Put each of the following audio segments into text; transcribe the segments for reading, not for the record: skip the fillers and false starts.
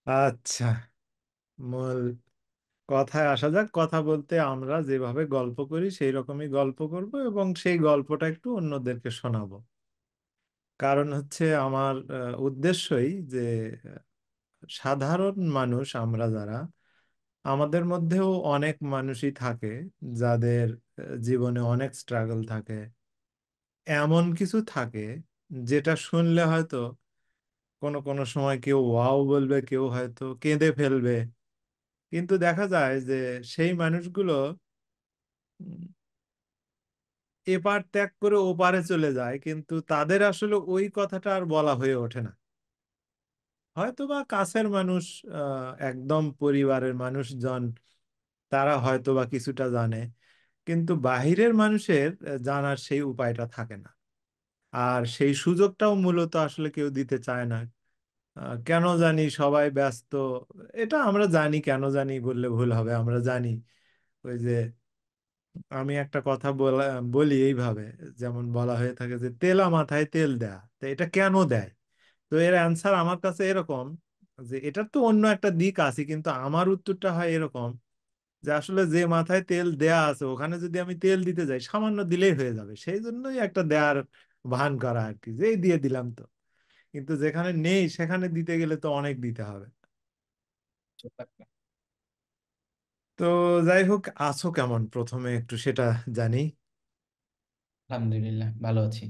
আচ্ছা, মূল কথায় আসা যাক। কথা বলতে আমরা যেভাবে গল্প করি সেই রকমই গল্প করব এবং সেই গল্পটা একটু অন্যদেরকে শোনাবো। কারণ হচ্ছে আমার উদ্দেশ্যই যে সাধারণ মানুষ আমরা যারা, আমাদের মধ্যেও অনেক মানুষই থাকে যাদের জীবনে অনেক স্ট্রাগল থাকে, এমন কিছু থাকে যেটা শুনলে হয়তো কোনো কোনো সময় কেউ ওয়াও বলবে, কেউ হয়তো কেঁদে ফেলবে। কিন্তু দেখা যায় যে সেই মানুষগুলো উম, এপার ত্যাগ করে ওপারে চলে যায়, কিন্তু তাদের আসলে ওই কথাটা আর বলা হয়ে ওঠে না। হয়তো বা কাছের মানুষ, একদম পরিবারের মানুষজন, তারা হয়তো বা কিছুটা জানে, কিন্তু বাহিরের মানুষের জানার সেই উপায়টা থাকে না। আর সেই সুযোগটাও মূলত আসলে কেউ দিতে চায় না। কেন জানি সবাই ব্যস্ত। এটা আমরা জানি, কেন জানি বললে ভুল হবে, আমরা জানি। ওই যে আমি একটা কথা বলি এইভাবে, যেমন বলা হয়ে থাকে যে তেলা মাথায় তেল দেয়া, তো এটা কেন দেয়? তো এর অ্যান্সার আমার কাছে এরকম যে এটার তো অন্য একটা দিক আছে, কিন্তু আমার উত্তরটা হয় এরকম যে আসলে যে মাথায় তেল দেয়া আছে ওখানে যদি আমি তেল দিতে যাই, সামান্য দিলেই হয়ে যাবে, সেই জন্যই একটা দেয়ার ভান করা আর কি, যে এই দিয়ে দিলাম তো। কিন্তু যেখানে নেই সেখানে দিতে গেলে তো অনেক দিতে হবে। তো যাই হোক, আছো কেমন প্রথমে একটু সেটা জানি। আলহামদুলিল্লাহ ভালো আছি,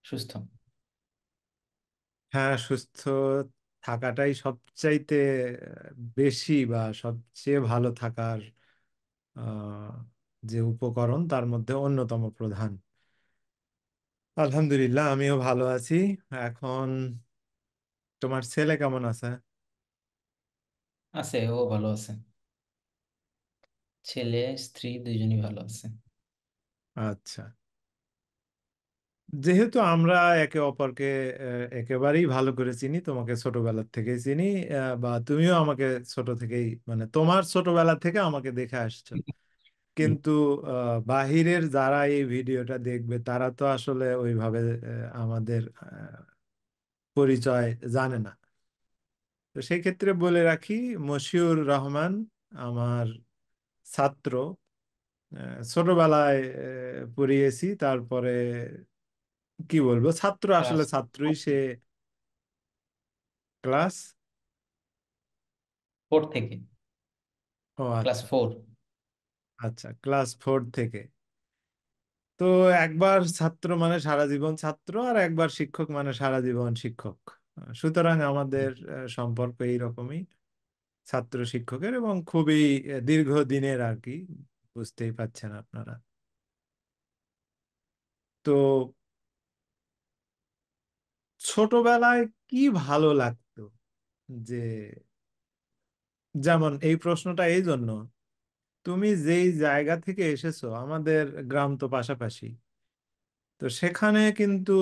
সুস্থ। হ্যাঁ, সুস্থ থাকাটাই সবচাইতে বেশি বা সবচেয়ে ভালো থাকার আহ, যে উপকরণ তার মধ্যে অন্যতম প্রধান। আলহামদুলিল্লাহ, আমিও ভালো আছি। এখন তোমার ছেলে কেমন আছে? আছে, ও ভালো আছে। ছেলে স্ত্রী দুইজনই ভালো আছে। আচ্ছা, যেহেতু আমরা একে অপরকে একেবারেই ভালো করে চিনি, তোমাকে ছোটবেলার থেকেই চিনি, বা তুমিও আমাকে ছোট থেকেই, মানে তোমার ছোটবেলা থেকে আমাকে দেখে আসছো, জি। কিন্তু বাহিরের যারা এই ভিডিওটা দেখবে তারা তো আসলে ওইভাবে আমাদের পরিচয় জানে না। তো সেই ক্ষেত্রে বলে রাখি, মশিউর রহমান আমার ছাত্র। ছোটবেলায় পড়িয়েছি, তারপরে কি বলবো, ছাত্র আসলে ক্লাস ছাত্রই সে। ক্লাস, ফোর থেকে। ও ক্লাস আচ্ছা, ফোর। আচ্ছা ক্লাস 4 থেকে। তো একবার ছাত্র মানে সারা জীবন ছাত্র, আর একবার শিক্ষক মানে সারা জীবন শিক্ষক। সুতরাং আমাদের সম্পর্ক এইরকমই, ছাত্র শিক্ষকের, এবং খুবই দীর্ঘদিনের আর কি, বুঝতেই পাচ্ছেন আপনারা। তো ছোটবেলায় কি ভালো লাগতো, যে যেমন এই প্রশ্নটা এই জন্য, তুমি যেই জায়গা থেকে এসেছো, আমাদের গ্রাম তো পাশাপাশি, তো সেখানে কিন্তু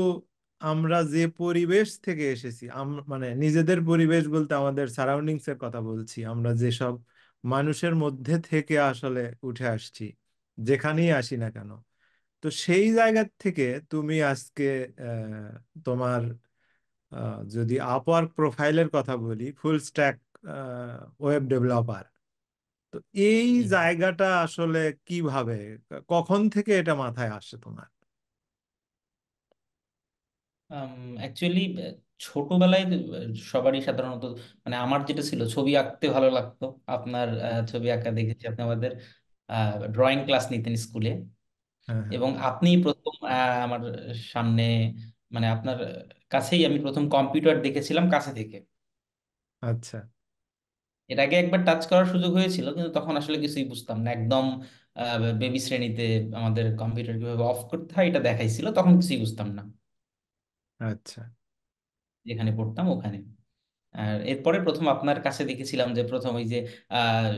আমরা যে পরিবেশ থেকে এসেছি, মানে নিজেদের পরিবেশ বলতে আমাদের সারাউন্ডিংস এর কথা বলছি, আমরা যেসব মানুষের মধ্যে থেকে আসলে উঠে আসছি, যেখানেই আসি না কেন, তো সেই জায়গা থেকে তুমি আজকে তোমার যদি আপওয়ার্ক প্রোফাইলের কথা বলি, ফুল স্ট্যাক ওয়েব ডেভেলপার, তো এই জায়গাটা আসলে কিভাবে, কখন থেকে এটা মাথায় আসে তোমার? অ্যাকচুয়ালি ছোটবেলায় সবারই সাধারণত, মানে আমার যেটা ছিল, ছবি আঁকতে ভালো লাগতো। আপনার ছবি আঁকা দেখেছি, আপনি আমাদের ড্রয়িং ক্লাস নিতেন স্কুলে। হ্যাঁ, হ্যাঁ। এবং আপনি প্রথম আমার সামনে, মানে আপনার কাছেই আমি প্রথম কম্পিউটার দেখেছিলাম কাছে থেকে। আচ্ছা, এর আগে একবার টাচ করার সুযোগ হয়েছিল, কিন্তু তখন আসলে কিছুই বুঝতাম না, একদম বেবি শ্রেণীতে আমাদের কম্পিউটার কিভাবে অফ করতে হয় এটা দেখাইছিল, তখন কিছুই বুঝতাম না আচ্ছা। যেখানে পড়তাম ওখানে। আর এরপরে প্রথম আপনার কাছে দেখেছিলাম যে প্রথম ওই যে আহ,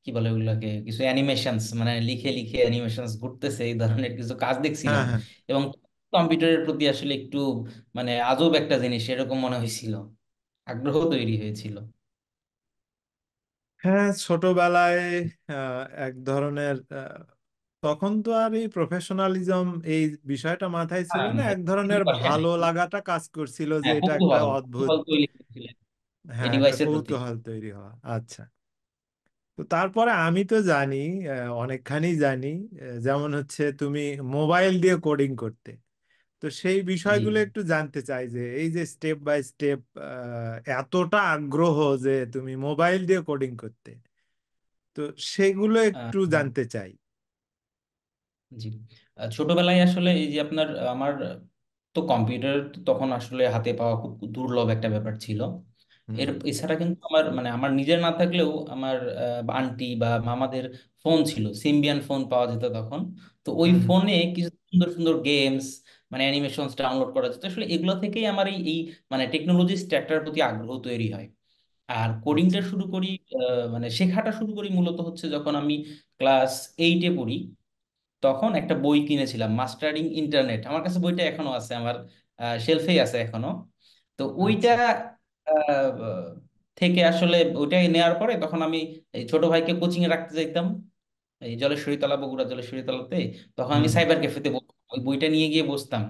কি বলে ওগুলোকে, কিছু অ্যানিমেশনস, মানে লিখে লিখে অ্যানিমেশনস ঘুরতেছে, এই ধরনের কিছু কাজ হ্যাঁ, দেখছিলাম। হ্যাঁ। এবং কম্পিউটারের প্রতি আসলে একটু, মানে আজব একটা জিনিস এরকম মনে হয়েছিল, আগ্রহ তৈরি হয়েছিল। হ্যাঁ, ছোটবেলায় এক ধরনের তখন তো আর এই প্রফেশনালিজম এই বিষয়টা মাথায় ছিল না, এক ধরনের কিন্তু আসে ভালো নাই। লাগাটা কাজ করছিল যে হ্যাঁ, এটা একটা কৌতূহল অদ্ভুত। কৌতূহল তৈরি হয়েছিল। এই হ্যাঁ, একটা ডিভাইসের প্রতি। কৌতূহল তৈরি হওয়া। আচ্ছা। তো তারপরে আমি তো জানি, অনেকখানি জানি, যেমন হচ্ছে তুমি মোবাইল দিয়ে কোডিং করতে। তো সেই জি। বিষয়গুলো একটু জানতে চাই, যে এই যে স্টেপ বাই স্টেপ এতটা আগ্রহ যে তুমি মোবাইল দিয়ে কোডিং করতে, তো সেগুলো একটু আহ, জানতে চাই। জি। ছোটবেলায় আসলে এই যে আপনার আমার তো কম্পিউটার তো তখন আসলে হাতে পাওয়া খুব দুর্লভ একটা ব্যাপার ছিল। হুম। এছাড়া কিন্তু আমার মানে আমার নিজের না থাকলেও আমার আন্টি বা মামাদের ফোন ছিল, সিম্বিয়ান ফোন পাওয়া যেত তখন। তো ওই হুম। হুম। ফোনে কিছু সুন্দর সুন্দর গেমস মানে অ্যানিমেশনস ডাউনলোড করা যেত। আসলে এগুলো থেকেই আমার এই মানে টেকনোলজি স্ট্যাকটার প্রতি আগ্রহ তৈরি হয়। আর কোডিংটা আচ্ছা। শুরু করি মানে শেখাটা শুরু করি মূলত হচ্ছে যখন আমি ক্লাস 8-এ পড়ি। তখন একটা বই কিনেছিলাম, মাস্টারিং ইন্টারনেট। আমার কাছে বইটা এখনো আছে, আমার শেলফেই আছে এখনো। তো ওইটা আচ্ছা। আহ, থেকে আসলে ওইটা নেওয়ার পরে তখন আমি এই ছোট ভাইকে কোচিং এ রাখতে যাইতাম এই জলেশ্বরী তলা, বগুড়া জলেশ্বরী তলাতে। তখন হুম। আমি হুম। সাইবার ক্যাফেতে ওই বইটা নিয়ে গিয়ে বসতাম।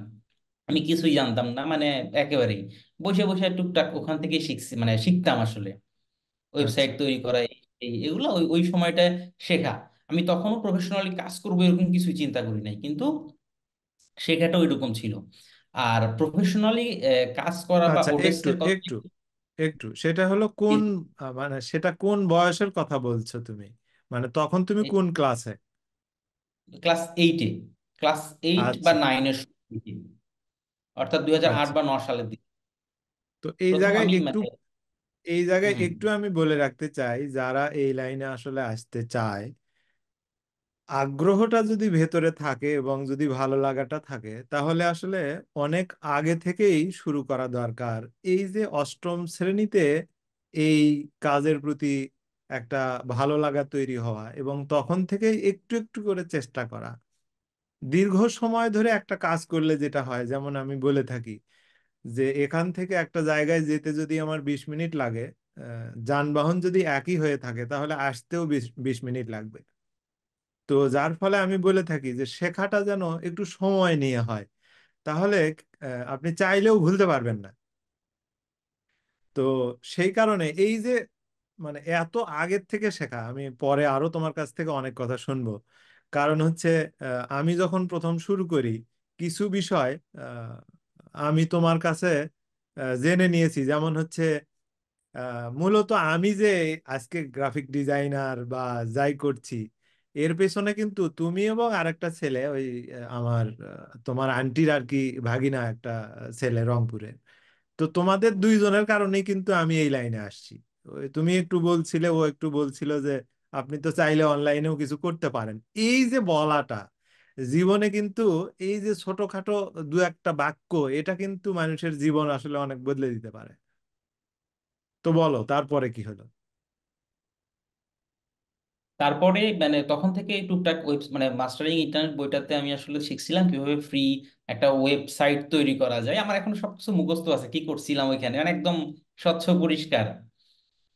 আমি কিছুই জানতাম না মানে, একেবারেই বসে বসে টুকটাক ওখান থেকেই শিখছি, মানে শিখতাম আসলে ওয়েবসাইট আচ্ছা। তৈরি করা এগুলো ওই ওই সময়টায় শেখা। আমি তখনও প্রফেশনালি কাজ করবো এরকম কিছুই চিন্তা করি নাই, কিন্তু শেখাটা ওইরকম ছিল। আর প্রফেশনালি কাজ করা বা আচ্ছা, একটু ওডেস্কের কথা। একটু একটু সেটা হলো কোন, মানে সেটা কোন বয়সের কথা বলছো তুমি? মানে তখন তুমি কোন ক্লাসে? ক্লাস 8-এ, ক্লাস 8 বা আচ্ছা। 9-এর দিকে, অর্থাৎ 2008 আচ্ছা। বা 9 সালের দিকে তো এই প্রথম জায়গায় আমি একটু, মানে। এই জায়গায় হুম। একটু আমি বলে রাখতে চাই, যারা এই লাইনে আসলে আসতে চায়, আগ্রহটা যদি ভেতরে থাকে এবং যদি ভালো লাগাটা থাকে, তাহলে আসলে অনেক আগে থেকেই শুরু করা দরকার। এই যে অষ্টম শ্রেণীতে এই কাজের প্রতি একটা ভালো লাগা তৈরি হওয়া, এবং তখন থেকেই একটু একটু করে চেষ্টা করা। দীর্ঘ সময় ধরে একটা কাজ করলে যেটা হয়, যেমন আমি বলে থাকি যে এখান থেকে একটা জায়গায় যেতে যদি আমার 20 মিনিট লাগে, যানবাহন যদি একই হয়ে থাকে, তাহলে আসতেও 20 20 মিনিট লাগবে। তো যার ফলে আমি বলে থাকি যে শেখাটা যেন একটু সময় নিয়ে হয়, তাহলে আপনি চাইলেও ভুলতে পারবেন না। তো সেই কারণে এই যে, মানে এত আগের থেকে শেখা, আমি পরে আরো তোমার কাছ থেকে অনেক কথা শুনবো। কারণ হচ্ছে আমি যখন প্রথম শুরু করি কিছু বিষয়, আহ, আমি তোমার কাছে জেনে নিয়েছি। যেমন হচ্ছে মূলত আমি যে আজকে গ্রাফিক ডিজাইনার বা যাই করছি, এর পেছনে কিন্তু তুমি এবং আরেকটা ছেলে, ওই আমার তোমার আন্টির আর কি ভাগিনা একটা ছেলে রংপুরে। তো তোমাদের দুইজনের কারণেই কিন্তু আমি এই লাইনে আসছি। ওই তুমি একটু বলছিলে, ও একটু বলছিল যে আপনি তো চাইলে অনলাইনেও কিছু করতে পারেন। এই যে বলাটা জীবনে কিন্তু, এই যে ছোটখাটো দু একটা বাক্য, এটা কিন্তু মানুষের জীবন আসলে অনেক বদলে দিতে পারে। তো বলো, তারপরে কি হলো? তারপরে মানে তখন থেকে টুকটাক ওয়েব মানে মাস্টারিং ইন্টারনেট বইটাতে আমি আসলে শিখছিলাম কিভাবে ফ্রি একটা ওয়েবসাইট তৈরি করা যায়। আমার এখন সবকিছু মুখস্থ আছে কি করছিলাম ওইখানে, মানে একদম স্বচ্ছ পরিষ্কার।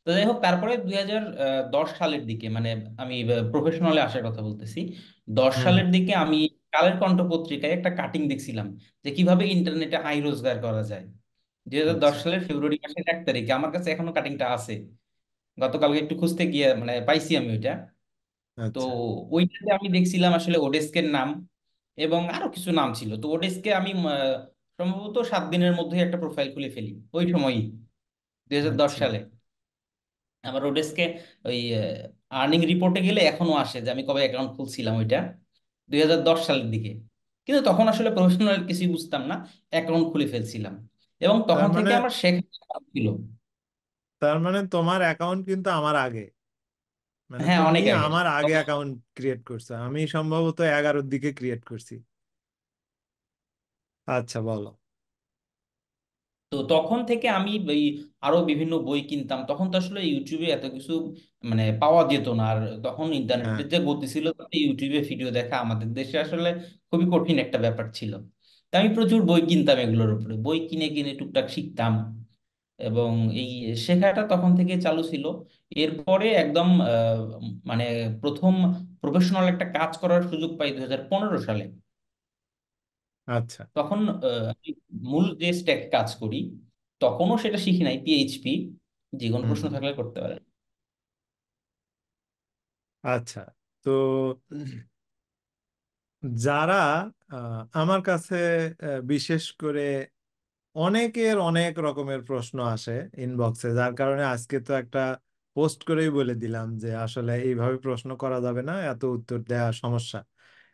তো যাই হোক, তারপরে 2010 সালের দিকে মানে আমি প্রফেশনালে আসার কথা বলতেছি, 10 হুম। সালের হুম। দিকে আমি কালের কণ্ঠ পত্রিকায় একটা কাটিং দেখছিলাম যে কিভাবে ইন্টারনেটে আয় রোজগার করা যায়। 2010 আচ্ছা। সালের ফেব্রুয়ারি মাসের 1 তারিখে আমার কাছে এখনো কাটিংটা আছে। গতকালকে একটু খুঁজতে গিয়ে মানে পাইছি আমি ওইটা। তো আচ্ছা। ওইটাতে আমি দেখছিলাম আসলে ওডেস্কের নাম এবং আরো কিছু নাম ছিল। তো ওডেস্কে আমি সম্ভবত 7 দিনের মধ্যে একটা প্রোফাইল খুলে ফেলি ওই সময়ই, 2010 আচ্ছা। সালে। আমার ওডেস্কে ওই আর্নিং রিপোর্টে গেলে এখনো আসে যে আমি কবে অ্যাকাউন্ট খুলছিলাম ওইটা, 2010 সালের দিকে। কিন্তু তখন আসলে প্রফেশনাল কিছুই বুঝতাম না, অ্যাকাউন্ট খুলে ফেলছিলাম। এবং তার তখন মানে, থেকে আমার শেখা ছিল। তার মানে তোমার অ্যাকাউন্ট কিন্তু আমার আগে, মানে হ্যাঁ, তুমি অনেক আগের। আমার আগে অ্যাকাউন্ট ক্রিয়েট করছো। আমি সম্ভবত 11-র দিকে ক্রিয়েট করছি। আচ্ছা, বলো। তো তখন থেকে আমি এই আরো বিভিন্ন বই কিনতাম। তখন তো আসলে ইউটিউবে এত কিছু মানে পাওয়া যেত না। আর তখন হ্যাঁ। ইন্টারনেটের যে গতি ছিল তাতে ইউটিউবে ভিডিও দেখা আমাদের দেশে আসলে খুবই কঠিন একটা ব্যাপার ছিল। তা আমি প্রচুর বই কিনতাম, এগুলোর উপরে বই কিনে কিনে টুকটাক শিখতাম। এবং এই শেখাটা তখন থেকে চালু ছিল। এরপরে একদম মানে প্রথম প্রফেশনাল একটা কাজ করার সুযোগ পাই 2015 সালে। আচ্ছা। তখন আমি মূল যে স্ট্যাক কাজ করি তখনও সেটা শিখি নাই, পিএইচপি। যে কোনো হুম প্রশ্ন হুম। থাকলে করতে পারেন। আচ্ছা, তো যারা আমার কাছে বিশেষ করে অনেকের অনেক রকমের প্রশ্ন আসে ইনবক্সে, যার কারণে আজকে তো একটা পোস্ট করেই বলে দিলাম যে আসলে এইভাবে প্রশ্ন করা যাবে না, এত উত্তর দেওয়া সমস্যা।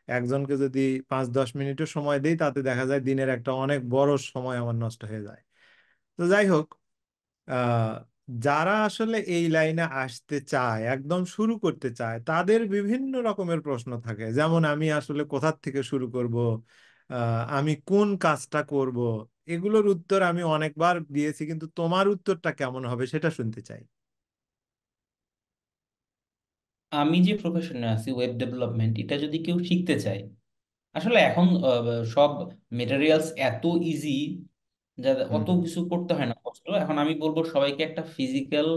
একজনকে যদি 5-10 মিনিটও সময় দেই তাতে দেখা যায় দিনের একটা অনেক বড় সময় আমার নষ্ট হয়ে যায়। তো যাই হোক, আহ, যারা আসলে এই লাইনে আসতে চায়, একদম শুরু করতে চায়, তাদের বিভিন্ন রকমের প্রশ্ন থাকে, যেমন আমি আসলে কোথা থেকে শুরু করব, আমি কোন কাজটা করব। এগুলোর উত্তর আমি অনেকবার দিয়েছি, কিন্তু তোমার উত্তরটা কেমন হবে সেটা শুনতে চাই। আমি যে প্রফেশনে আছি ওয়েব ডেভেলপমেন্ট, এটা যদি কেউ শিখতে চায়, আসলে এখন সব মেটেরিয়ালস এত ইজি, যা হুম অত হুম কিছু করতে হয় না কষ্ট। এখন আমি বলবো সবাইকে একটা ফিজিক্যাল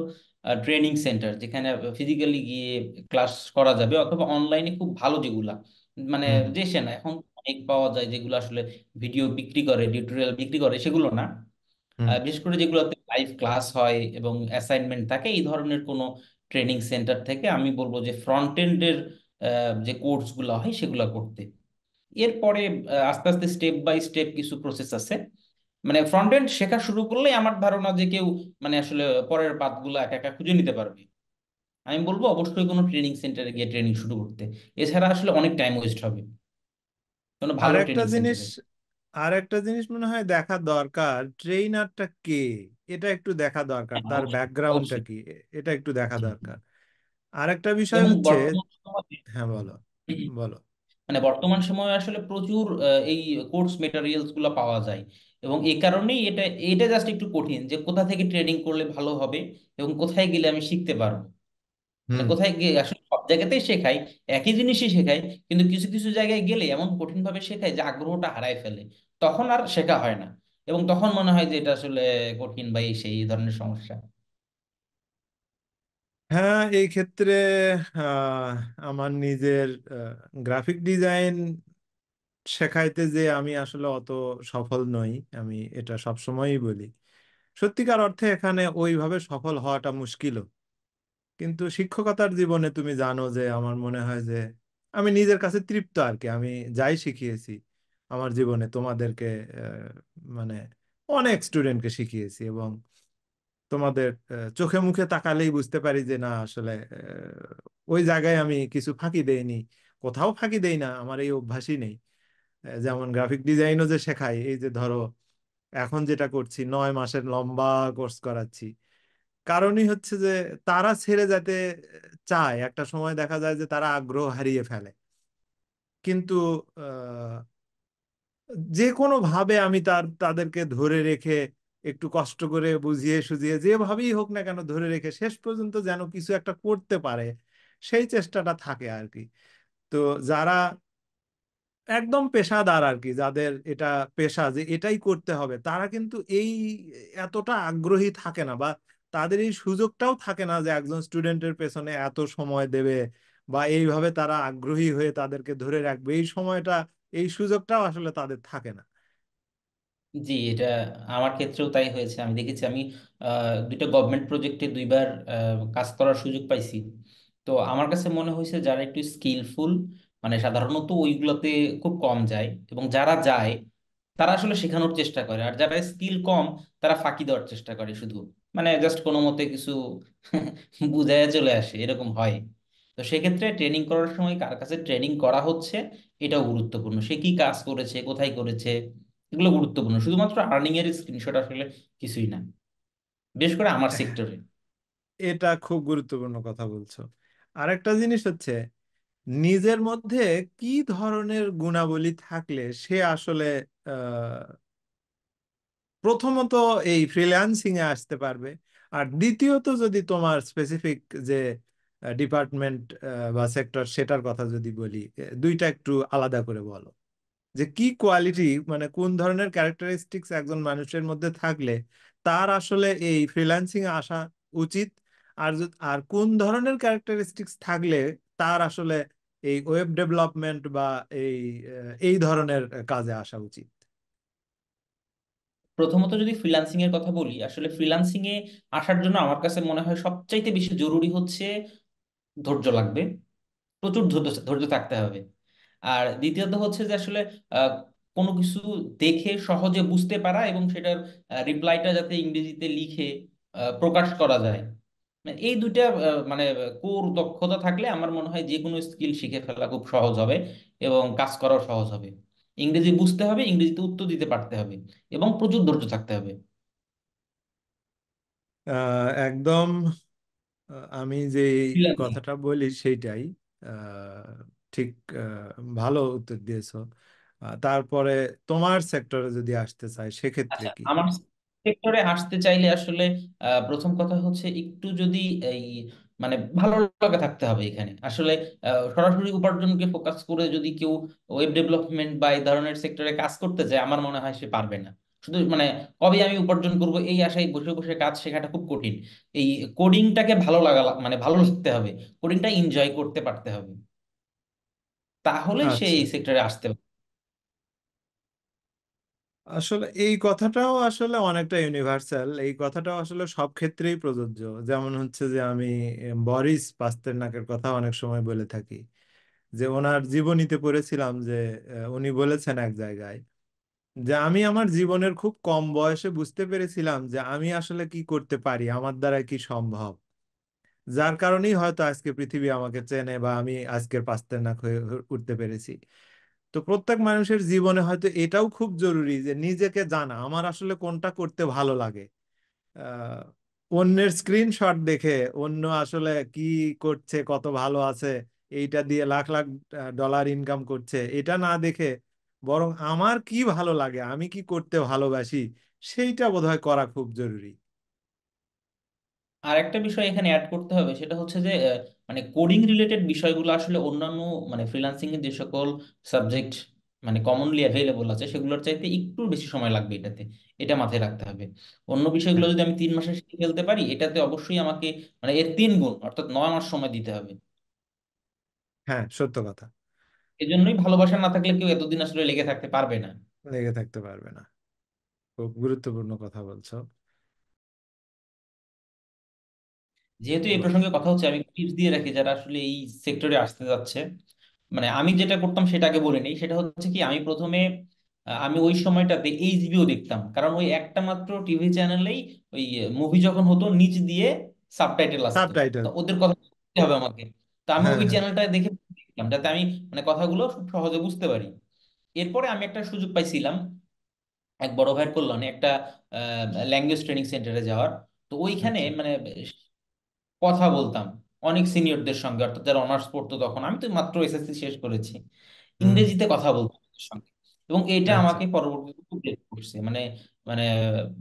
ট্রেনিং সেন্টার, যেখানে ফিজিক্যালি গিয়ে ক্লাস করা যাবে, অথবা অনলাইনে খুব ভালো যেগুলা, মানে হুম হুম দেশে না এখন অনেক পাওয়া যায়, যেগুলো আসলে ভিডিও বিক্রি করে, টিউটোরিয়াল বিক্রি করে, সেগুলো না। হুম বিশেষ করে যেগুলোতে লাইভ ক্লাস হয় এবং অ্যাসাইনমেন্ট থাকে, এই ধরনের কোনো ট্রেনিং সেন্টার থেকে আমি বলবো যে ফ্রন্ট এন্ডের যে কোর্সগুলো হয় সেগুলো করতে। এরপরে আস্তে আস্তে স্টেপ বাই স্টেপ কিছু প্রসেস আছে। মানে ফ্রন্ট এন্ড শেখা শুরু করলেই আমার ধারণা যে কেউ মানে আসলে পরের পাথগুলো একা একা খুঁজে নিতে পারবে। আমি বলবো অবশ্যই কোনো ট্রেনিং সেন্টারে গিয়ে ট্রেনিং শুরু করতে, এছাড়া আসলে অনেক টাইম ওয়েস্ট হবে কোনো আর ভালো একটা ট্রেনিং জিনিস সেন্টারে। আর একটা জিনিস মনে হয় দেখা দরকার, ট্রেইনারটা কে, এটা একটু দেখা দরকার, হ্যাঁ, তার অবশ্যই ব্যাকগ্রাউন্ডটা অবশ্যই। কি, এটা একটু দেখা জি, জি। দরকার। আর একটা বিষয় এবং হচ্ছে, বর্তমান সময়ে হ্যাঁ বলো, বলো। মানে বর্তমান সময়ে আসলে প্রচুর এই কোর্স মেটেরিয়ালস গুলো পাওয়া যায়, এবং এই কারণেই এটা এটা জাস্ট একটু কঠিন যে কোথা থেকে ট্রেনিং করলে ভালো হবে এবং কোথায় গেলে আমি শিখতে পারবো। মানে হুম। কোথায় গিয়ে আসলে সব জায়গাতেই শেখায়, একই জিনিসই শেখায়, কিন্তু কিছু কিছু জায়গায় গেলে এমন কঠিন ভাবে শেখায় যে আগ্রহটা হারায় ফেলে, তখন আর শেখা হয় না, এবং তখন মনে হয় যে এটা আসলে কঠিন বা এই সেই ধরনের সমস্যা। হ্যাঁ, এই ক্ষেত্রে আহ, আমার নিজের গ্রাফিক ডিজাইন শেখাইতে যে আমি আসলে অত সফল নই, আমি এটা সবসময়ই বলি। সত্যিকার অর্থে এখানে ওইভাবে সফল হওয়াটা মুশকিল। কিন্তু শিক্ষকতার জীবনে তুমি জানো যে আমার মনে হয় যে আমি নিজের কাছে তৃপ্ত আর কি। আমি যাই শিখিয়েছি আমার জীবনে তোমাদেরকে, মানে অনেক স্টুডেন্টকে শিখিয়েছি, এবং তোমাদের চোখে মুখে তাকালেই বুঝতে পারি যে না আসলে ওই জায়গায় আমি কিছু ফাঁকি দেইনি, কোথাও ফাঁকি দেই না, আমার এই অভ্যাসই নেই। যেমন গ্রাফিক ডিজাইনও যে শেখাই, এই যে ধরো এখন যেটা করছি 9 মাসের লম্বা কোর্স করাচ্ছি, কারণই হচ্ছে যে তারা ছেড়ে যেতে চায়, একটা সময় দেখা যায় যে তারা আগ্রহ হারিয়ে ফেলে। কিন্তু আহ, যে কোনো ভাবে আমি তাদেরকে ধরে রেখে একটু কষ্ট করে বুঝিয়ে সুঝিয়ে যেভাবেই হোক না কেন ধরে রেখে শেষ পর্যন্ত যেন কিছু একটা করতে পারে, সেই চেষ্টাটা থাকে আর কি। তো যারা একদম পেশাদার আর কি, যাদের এটা পেশা যে এটাই করতে হবে, তারা কিন্তু এই এতটা আগ্রহী থাকে না, বা তাদের এই সুযোগটাও থাকে না যে একজন স্টুডেন্টের পেছনে এত সময় দেবে, বা এইভাবে তারা আগ্রহী হয়ে তাদেরকে ধরে রাখবে, এই সময়টা, এই সুযোগটাও আসলে তাদের থাকে না। জি, এটা আমার ক্ষেত্রেও তাই হয়েছে। আমি দেখেছি, আমি দুইটা গভর্নমেন্ট প্রজেক্টে দুইবার কাজ করার সুযোগ পাইছি। তো আমার কাছে মনে হয়েছে যারা একটু স্কিলফুল, মানে সাধারণত ওইগুলোতে খুব কম যায়, এবং যারা যায় তারা আসলে শেখানোর চেষ্টা করে, আর যারা স্কিল কম তারা ফাঁকি দেওয়ার চেষ্টা করে শুধু, মানে জাস্ট কোনো মতে কিছু বুঝাইয়া চলে আসে, এরকম হয়। তো সেক্ষেত্রে ট্রেনিং করার সময় কার কাছে ট্রেনিং করা হচ্ছে এটাও গুরুত্বপূর্ণ, সে কি কাজ করেছে, কোথায় করেছে, এগুলো গুরুত্বপূর্ণ। শুধুমাত্র আর্নিং এর স্ক্রিনশট আসলে কিছুই না, বিশেষ করে আমার সেক্টরে। এটা খুব গুরুত্বপূর্ণ কথা বলছো। আরেকটা জিনিস হচ্ছে নিজের মধ্যে কি ধরনের গুণাবলী থাকলে সে আসলে প্রথমত এই ফ্রিল্যান্সিং এ আসতে পারবে, আর দ্বিতীয়ত যদি তোমার স্পেসিফিক যে ডিপার্টমেন্ট বা সেক্টর সেটার কথা যদি বলি, দুইটা একটু আলাদা করে বলো যে কি কোয়ালিটি, মানে কোন ধরনের ক্যারেক্টারিস্টিক্স একজন মানুষের মধ্যে থাকলে তার আসলে এই ফ্রিল্যান্সিং এ আসা উচিত, আর আর কোন ধরনের ক্যারেক্টারিস্টিক্স থাকলে তার আসলে এই ওয়েব ডেভেলপমেন্ট বা এই এই ধরনের কাজে আসা উচিত। প্রথমত যদি ফ্রিল্যান্সিং এর কথা বলি, আসলে ফ্রিল্যান্সিং এ আসার জন্য আমার কাছে মনে হয় সবচাইতে বেশি জরুরি হচ্ছে ধৈর্য লাগবে। প্রচুর ধৈর্য ধৈর্য থাকতে হবে। আর দ্বিতীয়ত হচ্ছে যে আসলে আহ, কোনো কিছু দেখে সহজে বুঝতে পারা এবং সেটার রিপ্লাইটা যাতে ইংরেজিতে লিখে প্রকাশ করা যায়। মানে এই দুইটা মানে কোর দক্ষতা থাকলে আমার মনে হয় যে কোনো স্কিল শিখে ফেলা খুব সহজ হবে এবং কাজ করাও সহজ হবে। ইংরেজি বুঝতে হবে, ইংরেজিতে উত্তর দিতে পারতে হবে, এবং প্রচুর ধৈর্য থাকতে হবে। একদম। আমি যে ফ্রিল্যান্সিং। কথাটা বলি সেইটাই। আহ, ঠিক। ভালো উত্তর দিয়েছো। তারপরে তোমার সেক্টরে যদি আসতে চাই সেক্ষেত্রে আচ্ছা, কি? আমার সেক্টরে আসতে চাইলে আসলে প্রথম কথা হচ্ছে একটু যদি এই মানে ভালো লাগা থাকতে হবে এখানে আসলে। সরাসরি উপার্জনকে ফোকাস করে যদি কেউ ওয়েব ডেভেলপমেন্ট বা এই ধরনের সেক্টরে কাজ করতে চায়, আমার মনে হয় সে পারবে না। শুধু মানে কবে আমি উপার্জন করব এই আশায় বসে বসে কাজ শেখাটা খুব কঠিন। এই কোডিংটাকে ভালো লাগা মানে ভালো লাগতে হবে, কোডিংটা এনজয় করতে পারতে হবে, তাহলে সে আচ্ছা। এই সেক্টরে আসতে পারবে। আসলে এই কথাটাও আসলে অনেকটা ইউনিভার্সাল, এই কথাটাও আসলে সব ক্ষেত্রেই প্রযোজ্য। যেমন হচ্ছে যে আমি বরিস পাস্তেরনাকের কথা অনেক সময় বলে থাকি, যে ওনার জীবনীতে পড়েছিলাম যে উনি বলেছেন এক জায়গায় যে আমি আমার জীবনের খুব কম বয়সে বুঝতে পেরেছিলাম যে আমি আসলে কি করতে পারি, আমার দ্বারা কি সম্ভব। যার কারণেই হয়তো আজকে পৃথিবী আমাকে চেনে বা আমি আজকের পাস্তেরনাক হয়ে উঠতে পেরেছি। তো প্রত্যেক মানুষের জীবনে হয়তো এটাও খুব জরুরি যে নিজেকে জানা, আমার আসলে কোনটা করতে ভালো লাগে। আহ, অন্যের স্ক্রিনশট দেখে অন্য আসলে কি করছে, কত ভালো আছে, এইটা দিয়ে লাখ লাখ ডলার ইনকাম করছে, এটা না দেখে বরং আমার কি ভালো লাগে, আমি কি করতে ভালোবাসি, সেইটা বোধহয় করা খুব জরুরি। আর একটা বিষয় এখানে অ্যাড করতে হবে, সেটা হচ্ছে যে মানে কোডিং রিলেটেড বিষয়গুলো আসলে অন্যান্য মানে ফ্রিল্যান্সিং এর যে সকল সাবজেক্ট মানে কমনলি অ্যাভেলেবল আছে সেগুলোর চাইতে একটু বেশি সময় লাগবে এটাতে। এটা মাথায় রাখতে হবে। অন্য বিষয়গুলো হ্যাঁ, যদি আমি 3 মাসে শিখে ফেলতে পারি, এটাতে অবশ্যই আমাকে মানে এর 3 গুণ অর্থাৎ 9 মাস সময় দিতে হবে। হ্যাঁ, সত্য কথা। এজন্যই ভালোবাসা না থাকলে কেউ এতদিন আসলে লেগে থাকতে পারবে না। লেগে থাকতে পারবে না। খুব গুরুত্বপূর্ণ কথা বলছো। যেহেতু এই এবং প্রসঙ্গে কথা হচ্ছে, আমি টিপস দিয়ে রাখি যারা আসলে এই সেক্টরে আসতে যাচ্ছে। মানে আমি যেটা করতাম সেটা আগে বলে নিই। সেটা হচ্ছে কি, আমি প্রথমে আমি ওই সময়টাতে এইচবিও দেখতাম, কারণ ওই একটা মাত্র টিভি চ্যানেলেই ওই মুভি যখন হতো নিচ দিয়ে সাবটাইটেল আসতো। তো সাবটাইটেল। ওদের কথা বুঝতে হবে আমাকে। তো আমি হ্যাঁ, ওই হ্যাঁ। চ্যানেলটা দেখে দেখতাম যাতে আমি মানে কথাগুলো খুব সহজে বুঝতে পারি। এরপরে আমি একটা সুযোগ পাইছিলাম এক বড় ভাইয়ের কল্যাণে একটা ল্যাঙ্গুয়েজ ট্রেনিং সেন্টারে যাওয়ার। তো ওইখানে আচ্ছা। মানে কথা বলতাম অনেক সিনিয়রদের সঙ্গে, অর্থাৎ যারা অনার্স পড়তো তখন, আমি তো মাত্র এসএসসি শেষ করেছি, হুম। ইংরেজিতে কথা বলতাম ওদের সঙ্গে। এবং এটা আচ্ছা। আমাকে পরবর্তীতে খুব হেল্প করছে। মানে মানে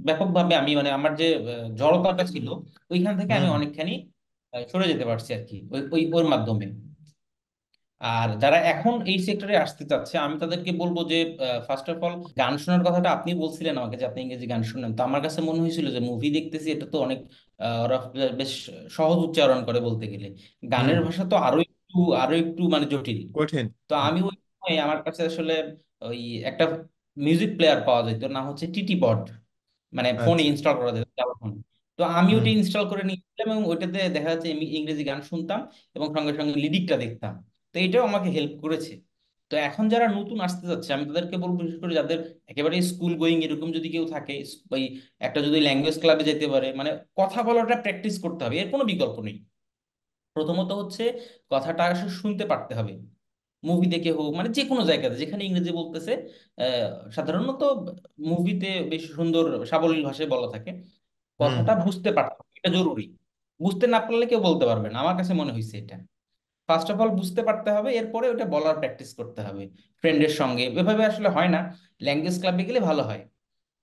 ব্যাপকভাবে আমি মানে আমার যে জড়তাটা ছিল ওইখান থেকে আমি হুম। অনেকখানি সরে যেতে পারছি আর কি, ওই ওই ওর মাধ্যমে। আর যারা এখন এই সেক্টরে আসতে চাচ্ছে আমি তাদেরকে বলবো যে ফার্স্ট অফ অল গান শোনার কথাটা আপনি বলছিলেন আমাকে যে আপনি ইংরেজি গান শুনেন, তো আমার কাছে মনে হয়েছিল যে মুভি দেখতেছি এটা তো অনেক ওরা বেশ সহজ উচ্চারণ করে বলতে গেলে। হুম। গানের ভাষা তো আরো একটু মানে জটিল। কঠিন। তো হুম। আমি ওই সময় আমার কাছে আসলে ওই একটা মিউজিক প্লেয়ার পাওয়া যেত, নাম হচ্ছে টিটি পড, মানে ফোনে আচ্ছা। ইনস্টল করা যেত জাভা ফোনে। তো আমি হুম। ওইটা ইনস্টল করে নিয়েছিলাম এবং ওইটাতে দেখা যাচ্ছে আমি ইংরেজি গান শুনতাম এবং সঙ্গে সঙ্গে লিরিকটা দেখতাম। তো এটাও আমাকে হেল্প করেছে। তো এখন যারা নতুন আসতে যাচ্ছে আমি তাদেরকে বলবো, বিশেষ করে যাদের একেবারে স্কুল গোয়িং এরকম যদি কেউ থাকে, ওই একটা যদি ল্যাঙ্গুয়েজ ক্লাবে যেতে পারে, মানে কথা বলাটা প্র্যাকটিস করতে হবে, এর কোনো বিকল্প নেই। প্রথমত হচ্ছে কথাটা আসলে শুনতে পারতে হবে, মুভি দেখে হোক মানে যে কোনো জায়গাতে যেখানে ইংরেজি বলতেছে। সাধারণত মুভিতে বেশ সুন্দর সাবলীল ভাষায় বলা থাকে। হুম। কথাটা বুঝতে পারতে হবে, এটা জরুরি। বুঝতে না পারলে কেউ বলতে পারবে না, আমার কাছে মনে হয়েছে এটা। ফার্স্ট অফ অল বুঝতে পারতে হবে, এরপরে ওটা বলার প্র্যাকটিস করতে হবে ফ্রেন্ডের সঙ্গে। এভাবে আসলে হয় না, ল্যাঙ্গুয়েজ ক্লাবে গেলে ভালো হয়।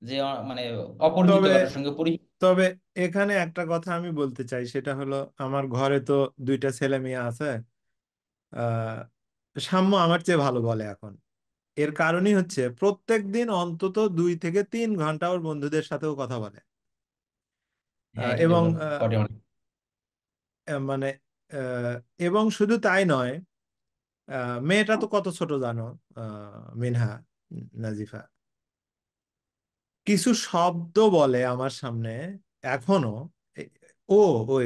যে মানে অপরিচিত তবে কারোর সঙ্গে পরিচিত। তবে এখানে একটা কথা আমি বলতে চাই, সেটা হলো আমার ঘরে তো দুইটা ছেলে মেয়ে আছে। আহ সাম্য আমার চেয়ে ভালো বলে এখন। এর কারণই হচ্ছে প্রত্যেক দিন অন্তত 2 থেকে 3 ঘন্টা ওর বন্ধুদের সাথেও কথা বলে। হ্যাঁ, এটা এবং ডেভেলপ করে অনেক। মানে এবং শুধু তাই নয়, মেয়েটা তো কত ছোট জানো, মিনহা, নাজিফা। কিছু শব্দ বলে আমার সামনে এখনো। এ- ও ওই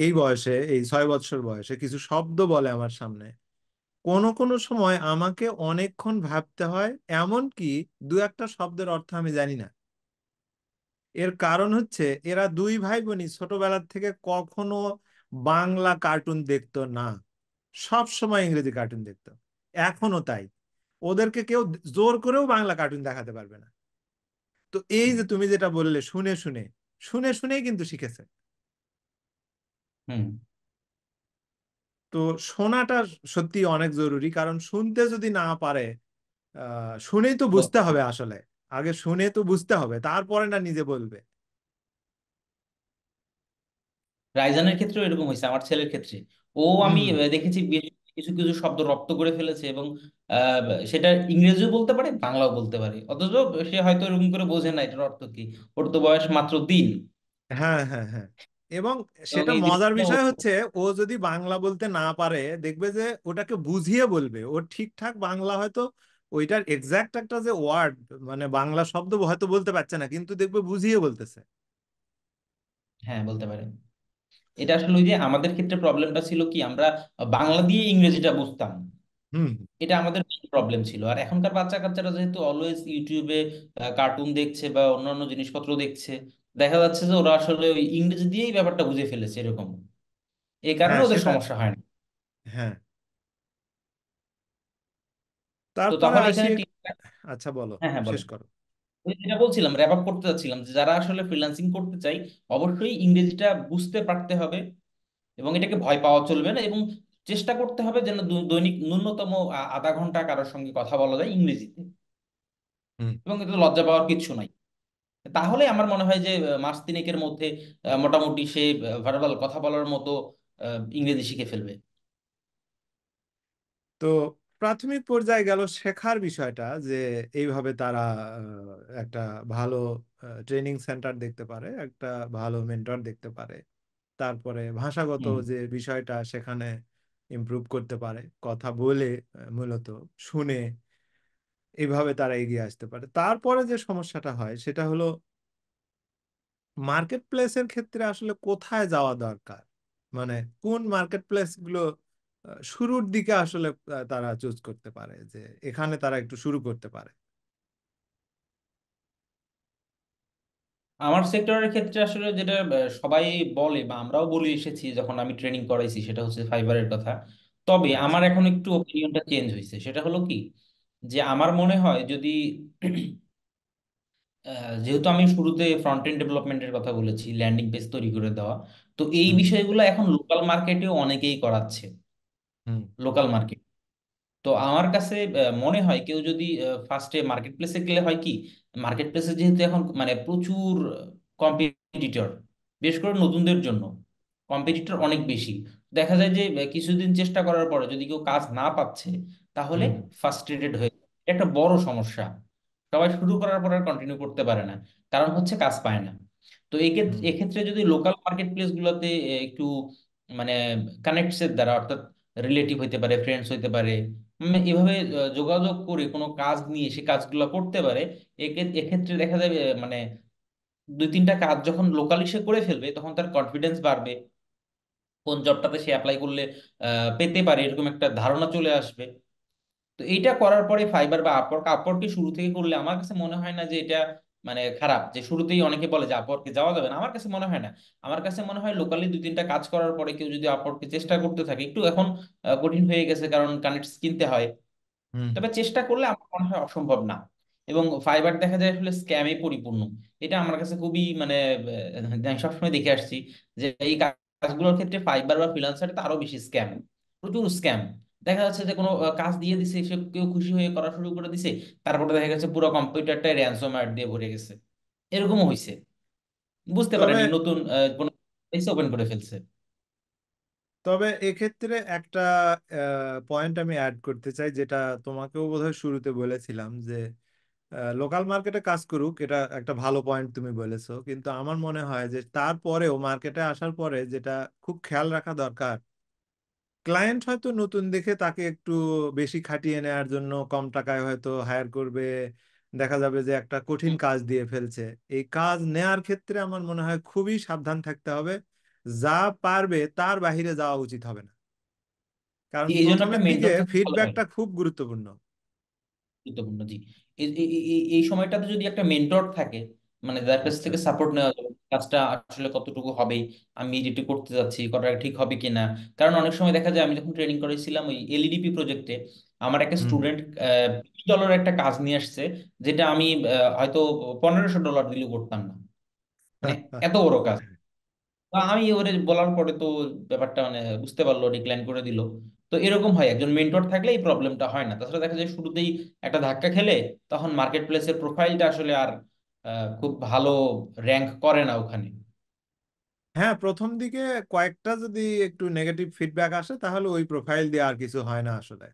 এই বয়সে, এই 6 বছর বয়সে কিছু শব্দ বলে আমার সামনে। কোনো কোনো সময় আমাকে অনেকক্ষণ ভাবতে হয়, এমন কি দু একটা শব্দের অর্থ আমি জানি না। এর কারণ হচ্ছে এরা দুই ভাই বোনই ছোটবেলার থেকে কখনো বাংলা কার্টুন দেখতো না, সব সময় ইংরেজি কার্টুন দেখতো। এখনো তাই। ওদেরকে কেউ জোর করেও বাংলা কার্টুন দেখাতে পারবে না। তো এই যে তুমি যেটা বললে, শুনে শুনে, শুনে শুনেই কিন্তু শিখেছে। হুম। তো শোনাটা সত্যি অনেক জরুরি, কারণ শুনতে যদি না পারে, শুনেই তো বুঝতে বলতে হবে হবে। আসলে। আগে শুনে তো বুঝতে হবে, তারপরে না নিজে বলবে। রাইজানের ক্ষেত্রেও এরকম হয়েছে, আমার ছেলের ক্ষেত্রে। ও আমি হুম। দেখেছি কিছু কিছু শব্দ রপ্ত করে ফেলেছে, এবং আহ, সেটা ইংরেজিও বলতে পারে, বাংলাও বলতে পারে, অথচ সে হয়তো এরকম করে বোঝে না এটার অর্থ কি। ওর তো বয়স মাত্র 3। হ্যাঁ, হ্যাঁ, হ্যাঁ। এবং এবং সেটা এই মজার জিনিসটা বিষয় হচ্ছে, ও যদি বাংলা বলতে না পারে, দেখবে যে ওটাকে বুঝিয়ে বলবে। ও ঠিকঠাক বাংলা হয়তো ওইটার এক্সাক্ট একটা যে ওয়ার্ড, মানে বাংলা শব্দ হয়তো বলতে পারছে না, কিন্তু দেখবে বুঝিয়ে বলতেছে। হ্যাঁ বলতে পারে। এটা আসলে ওই যে আমাদের ক্ষেত্রে প্রবলেমটা ছিল কি, আমরা বাংলা দিয়ে ইংরেজিটা বুঝতাম। হুম। এটা আমাদের প্রবলেম ছিল। আর এখনকার বাচ্চা কাচ্চারা যেহেতু অলওয়েজ ইউটিউবে কার্টুন দেখছে বা অন্যান্য জিনিসপত্র দেখছে, দেখা যাচ্ছে যে ওরা আসলে ওই ইংরেজি দিয়েই ব্যাপারটা বুঝে ফেলেছে এরকম। এই কারণে হ্যাঁ, ওদের সেটা। সমস্যা হয় না। হ্যাঁ। তো তারপরে তখন আসি। এখানে আচ্ছা, বলো, হ্যাঁ হ্যাঁ শেষ বলেন। করো। ওই যেটা বলছিলাম, র্যাপ আপ করতে চাচ্ছিলাম, যে যারা আসলে ফ্রিল্যান্সিং করতে চাই, অবশ্যই ইংরেজিটা বুঝতে পারতে হবে, এবং এটাকে ভয় পাওয়া চলবে না, এবং চেষ্টা করতে হবে যেন দৈনিক ন্যূনতম আধা ঘন্টা কারোর সঙ্গে কথা বলা যায় ইংরেজিতে। হুম। এবং এতে লজ্জা পাওয়ার কিছু নাই। তাহলে আমার মনে হয় যে মাস তিনেকের মধ্যে মোটামুটি সে ভার্বাল কথা বলার মতো ইংরেজি শিখে ফেলবে। তো প্রাথমিক পর্যায়ে গেল শেখার বিষয়টা, যে এইভাবে তারা একটা ভালো ট্রেনিং সেন্টার দেখতে পারে, একটা ভালো মেন্টর দেখতে পারে। তারপরে ভাষাগত হুম। যে বিষয়টা সেখানে ইমপ্রুভ করতে পারে, কথা বলে, মূলত শুনে, এইভাবে তারা এগিয়ে আসতে পারে। তারপরে যে সমস্যাটা হয় সেটা হলো, মার্কেট প্লেসের ক্ষেত্রে আসলে কোথায় যাওয়া দরকার, মানে কোন মার্কেট প্লেস গুলো শুরুর দিকে আসলে তারা চুজ করতে পারে, যে এখানে তারা একটু শুরু করতে পারে। আমার সেক্টরের ক্ষেত্রে আসলে যেটা সবাই বলে বা আমরাও বলে এসেছি যখন আমি ট্রেনিং করাইছি, সেটা হচ্ছে ফাইবারের কথা। তবে আচ্ছা। আমার এখন একটু ওপিনিয়নটা চেঞ্জ হয়েছে। সেটা হলো কি, যে আমার মনে হয় যদি যেহেতু আমি শুরুতে ফ্রন্ট এন্ড ডেভেলপমেন্টের কথা বলেছি, ল্যান্ডিং পেজ তৈরি করে দেওয়া, তো এই হুম। বিষয়গুলো এখন লোকাল মার্কেটেও অনেকেই করাচ্ছে। হুম। লোকাল মার্কেট, তো আমার কাছে মনে হয় কেউ যদি ফার্স্টে মার্কেট প্লেসে গেলে হয় কি, মার্কেট প্লেসে যেহেতু এখন মানে প্রচুর কম্পিটিটর, বিশেষ করে নতুনদের জন্য কম্পিটিটর অনেক বেশি। দেখা যায় যে কিছুদিন চেষ্টা করার পরে যদি কেউ কাজ না পাচ্ছে, তাহলে হুম। ফ্রাস্ট্রেটেড হয়ে যায়। এটা একটা বড় সমস্যা। সবাই শুরু করার পর আর কন্টিনিউ করতে পারে না, কারণ হচ্ছে কাজ পায় না। তো এক্ষেত্রে হুম। এক্ষেত্রে যদি লোকাল মার্কেট প্লেস গুলোতে একটু মানে কানেক্টসের দ্বারা, অর্থাৎ রিলেটিভ হইতে পারে, ফ্রেন্ডস হইতে পারে, এভাবে যোগাযোগ করে কোনো কাজ নিয়ে সে কাজগুলো করতে পারে। এক্ষেত্রে দেখা যাবে মানে 2-3টা কাজ যখন লোকালি সে করে ফেলবে, তখন তার কনফিডেন্স বাড়বে, কোন জবটাতে সে অ্যাপ্লাই করলে পেতে পারে এরকম একটা ধারণা চলে আসবে। তো এইটা করার পরে ফাইবার বা আপওয়ার্ক, আপওয়ার্কে শুরু থেকে করলে আমার কাছে মনে হয় না যে এটা মানে খারাপ। যে শুরুতেই অনেকে বলে যে আপওয়ার্কে যাওয়া যাবে না, আমার কাছে মনে হয় না। আমার কাছে মনে হয় লোকালি 2-3টা কাজ করার পরে কেউ যদি আপওয়ার্কে চেষ্টা করতে থাকে, একটু এখন কঠিন হয়ে গেছে কারণ কানেক্ট কিনতে হয়, হুম। তবে চেষ্টা করলে আমার মনে হয় অসম্ভব না। এবং ফাইবার দেখা যায় আসলে স্ক্যামে পরিপূর্ণ। এটা আমার কাছে খুবই মানে আমি সবসময় দেখে আসছি যে এই কাজগুলোর ক্ষেত্রে ফাইবার বা ফ্রিল্যান্সারে তো আরো বেশি স্ক্যাম, প্রচুর স্ক্যাম। দেখা যাচ্ছে যে কোনো কাজ দিয়ে দিছে, সে কেউ খুশি হয়ে করা শুরু করে দিছে, তারপরে দেখা গেছে পুরো কম্পিউটারটাই র্যানসমওয়্যার দিয়ে ভরে গেছে। এরকমও হয়েছে, বুঝতে তবে পারেনি, নতুন কোনো ওপেন করে ফেলছে। তবে এক্ষেত্রে একটা পয়েন্ট আমি অ্যাড করতে চাই, যেটা তোমাকেও বোধহয় শুরুতে বলেছিলাম, যে লোকাল মার্কেটে কাজ করুক, এটা একটা ভালো পয়েন্ট তুমি বলেছো, কিন্তু আমার মনে হয় যে তারপরেও মার্কেটে আসার পরে যেটা খুব খেয়াল রাখা দরকার, ক্লায়েন্ট হয়তো নতুন দেখে তাকে একটু বেশি খাটিয়ে নেওয়ার জন্য কম টাকায় হয়তো হায়ার করবে, দেখা যাবে যে একটা কঠিন কাজ দিয়ে ফেলছে। এই কাজ নেয়ার ক্ষেত্রে আমার মনে হয় খুবই সাবধান থাকতে হবে। যা পারবে তার বাইরে যাওয়া উচিত হবে না, কারণ এই জন্য একটা প্রথমের দিকে মেন্টর থাকলে ভালো হয়। ফিডব্যাকটা খুব গুরুত্বপূর্ণ। গুরুত্বপূর্ণ, জি। এই সময়টাতে যদি একটা মেন্টর থাকে, মানে যার কাছ আচ্ছা। থেকে সাপোর্ট নেওয়া যাবে, কাজটা আসলে কতটুকু হবে, আমি যেটি করতে যাচ্ছি কতটা ঠিক হবে কিনা। কারণ অনেক সময় দেখা যায়, আমি যখন ট্রেনিং করেছিলাম ওই এলইডিপি প্রজেক্টে, আমার একটা হুম। স্টুডেন্ট $20 একটা কাজ নিয়ে আসছে, যেটা আমি হয়তো $1500 দিলেও করতাম না, মানে এত বড় কাজ। তো আমি ওরে বলার পরে তো ব্যাপারটা মানে বুঝতে পারলো, ডিক্লাইন করে দিল। তো এরকম হয়, একজন মেন্টর থাকলে এই প্রবলেমটা হয় না। তাছাড়া দেখা যায় শুরুতেই একটা ধাক্কা খেলে তখন মার্কেট প্লেসের প্রোফাইলটা আসলে আর খুব ভালো র্যাঙ্ক করে না ওখানে। হ্যাঁ, প্রথম দিকে কয়েকটা যদি একটু নেগেটিভ ফিডব্যাক আসে তাহলে ওই প্রোফাইল দিয়ে আর কিছু হয় না আসলে।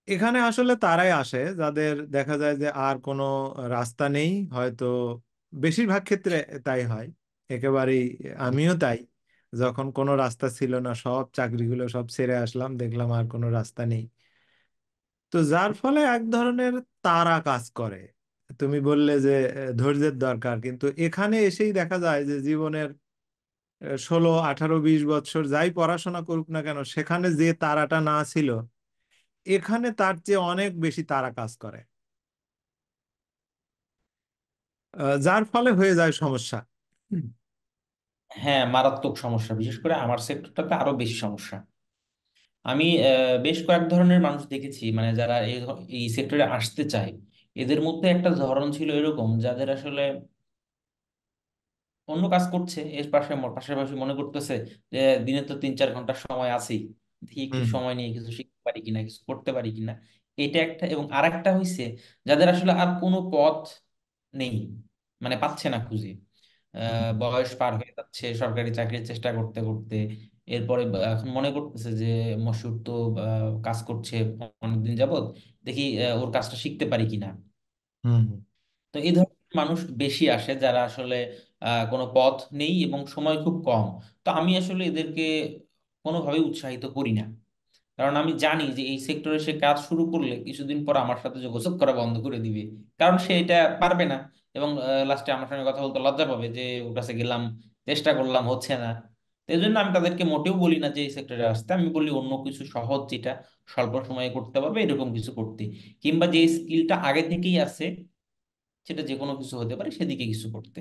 এখানে আসলে তারাই আসে যাদের দেখা যায় যে আর কোনো রাস্তা নেই হয়তো। বেশিরভাগ ক্ষেত্রে তাই হয় একেবারেই। আমিও তাই, যখন কোনো রাস্তা ছিল না সব চাকরিগুলো সব ছেড়ে আসলাম, দেখলাম আর কোনো রাস্তা নেই। তো যার ফলে এক ধরনের তাড়া কাজ করে। তুমি বললে যে ধৈর্যের দরকার, কিন্তু এখানে এসেই দেখা যায় যে জীবনের 16, 18, 20 বছর যাই পড়াশোনা করুক না কেন, সেখানে যে তাড়াটা না ছিল এখানে তার চেয়ে অনেক বেশি তাড়া কাজ করে। যার ফলে হয়ে যায় সমস্যা। হুম। হ্যাঁ, মারাত্মক সমস্যা, বিশেষ করে আমার সেক্টরটাতে আরো বেশি সমস্যা। আমি বেশ কয়েক ধরনের মানুষ দেখেছি, মানে যারা এই সেক্টরে আসতে চায়, এদের মধ্যে একটা ধরন ছিল এরকম, যাদের আসলে অন্য কাজ করছে এর পাশাপাশি মনে করতেছে যে দিনে তো 3-4 ঘন্টা সময় আছেই, দেখি একটু হুম। সময় নিয়ে কিছু শিখতে পারি কিনা, কিছু করতে পারি কিনা। এটা একটা। এবং আরেকটা হইছে, যাদের আসলে আর কোনো পথ নেই, মানে পাচ্ছে না খুঁজে, হুম। বয়স পার হয়ে যাচ্ছে সরকারি চাকরির চেষ্টা করতে করতে। এরপরে এখন মনে করতেছে যে মশিউর তো কাজ করছে অনেকদিন যাবত, দেখি ওর কাজটা শিখতে পারি কিনা। হুম। তো এই ধরনের মানুষ বেশি আসে, যারা আসলে কোনো পথ নেই এবং সময় খুব কম। তো আমি আসলে এদেরকে কোনোভাবেই উৎসাহিত করি না, কারণ আমি জানি যে এই সেক্টরে সে কাজ শুরু করলে কিছুদিন পর আমার সাথে যোগাযোগ করা বন্ধ করে দিবে, কারণ সে এটা পারবে না। এবং লাস্টে আমার সঙ্গে কথা বলতে লজ্জা পাবে যে ওর কাছে গেলাম, চেষ্টা করলাম, হচ্ছে না। তো এই জন্য আমি তাদেরকে মোটেও বলি না যে এই সেক্টরে আসতে, আমি বলি অন্য কিছু সহজ যেটা স্বল্প সময়ে করতে পারবে এরকম কিছু করতে, কিংবা যে স্কিলটা আগে থেকেই আছে, সেটা যে কোনো কিছু হতে পারে, সেদিকে কিছু করতে।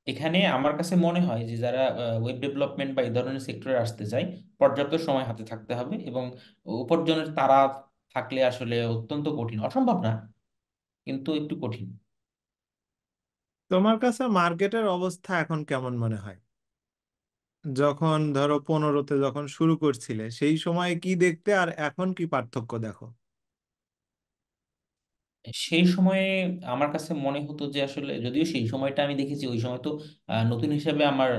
এখানে আমার কাছে মনে হয় যে যারা ওয়েব ডেভেলপমেন্ট বা এই ধরনের সেক্টরে আসতে চায়, পর্যাপ্ত সময় হাতে থাকতে হবে। এবং উপার্জনের তাড়া থাকলে আসলে অত্যন্ত কঠিন, অসম্ভব না, কিন্তু একটু কঠিন। তোমার কাছে মার্কেটের অবস্থা এখন কেমন মনে হয়? যখন ধরো 15-তে যখন শুরু করছিলে সেই সময় কি দেখতে আর এখন কি পার্থক্য দেখো? সেই সময়ে আমার কাছে মনে হতো যে আসলে, যদিও সেই সময়টা আমি দেখেছি, ওই সময় তো নতুন হিসেবে আমার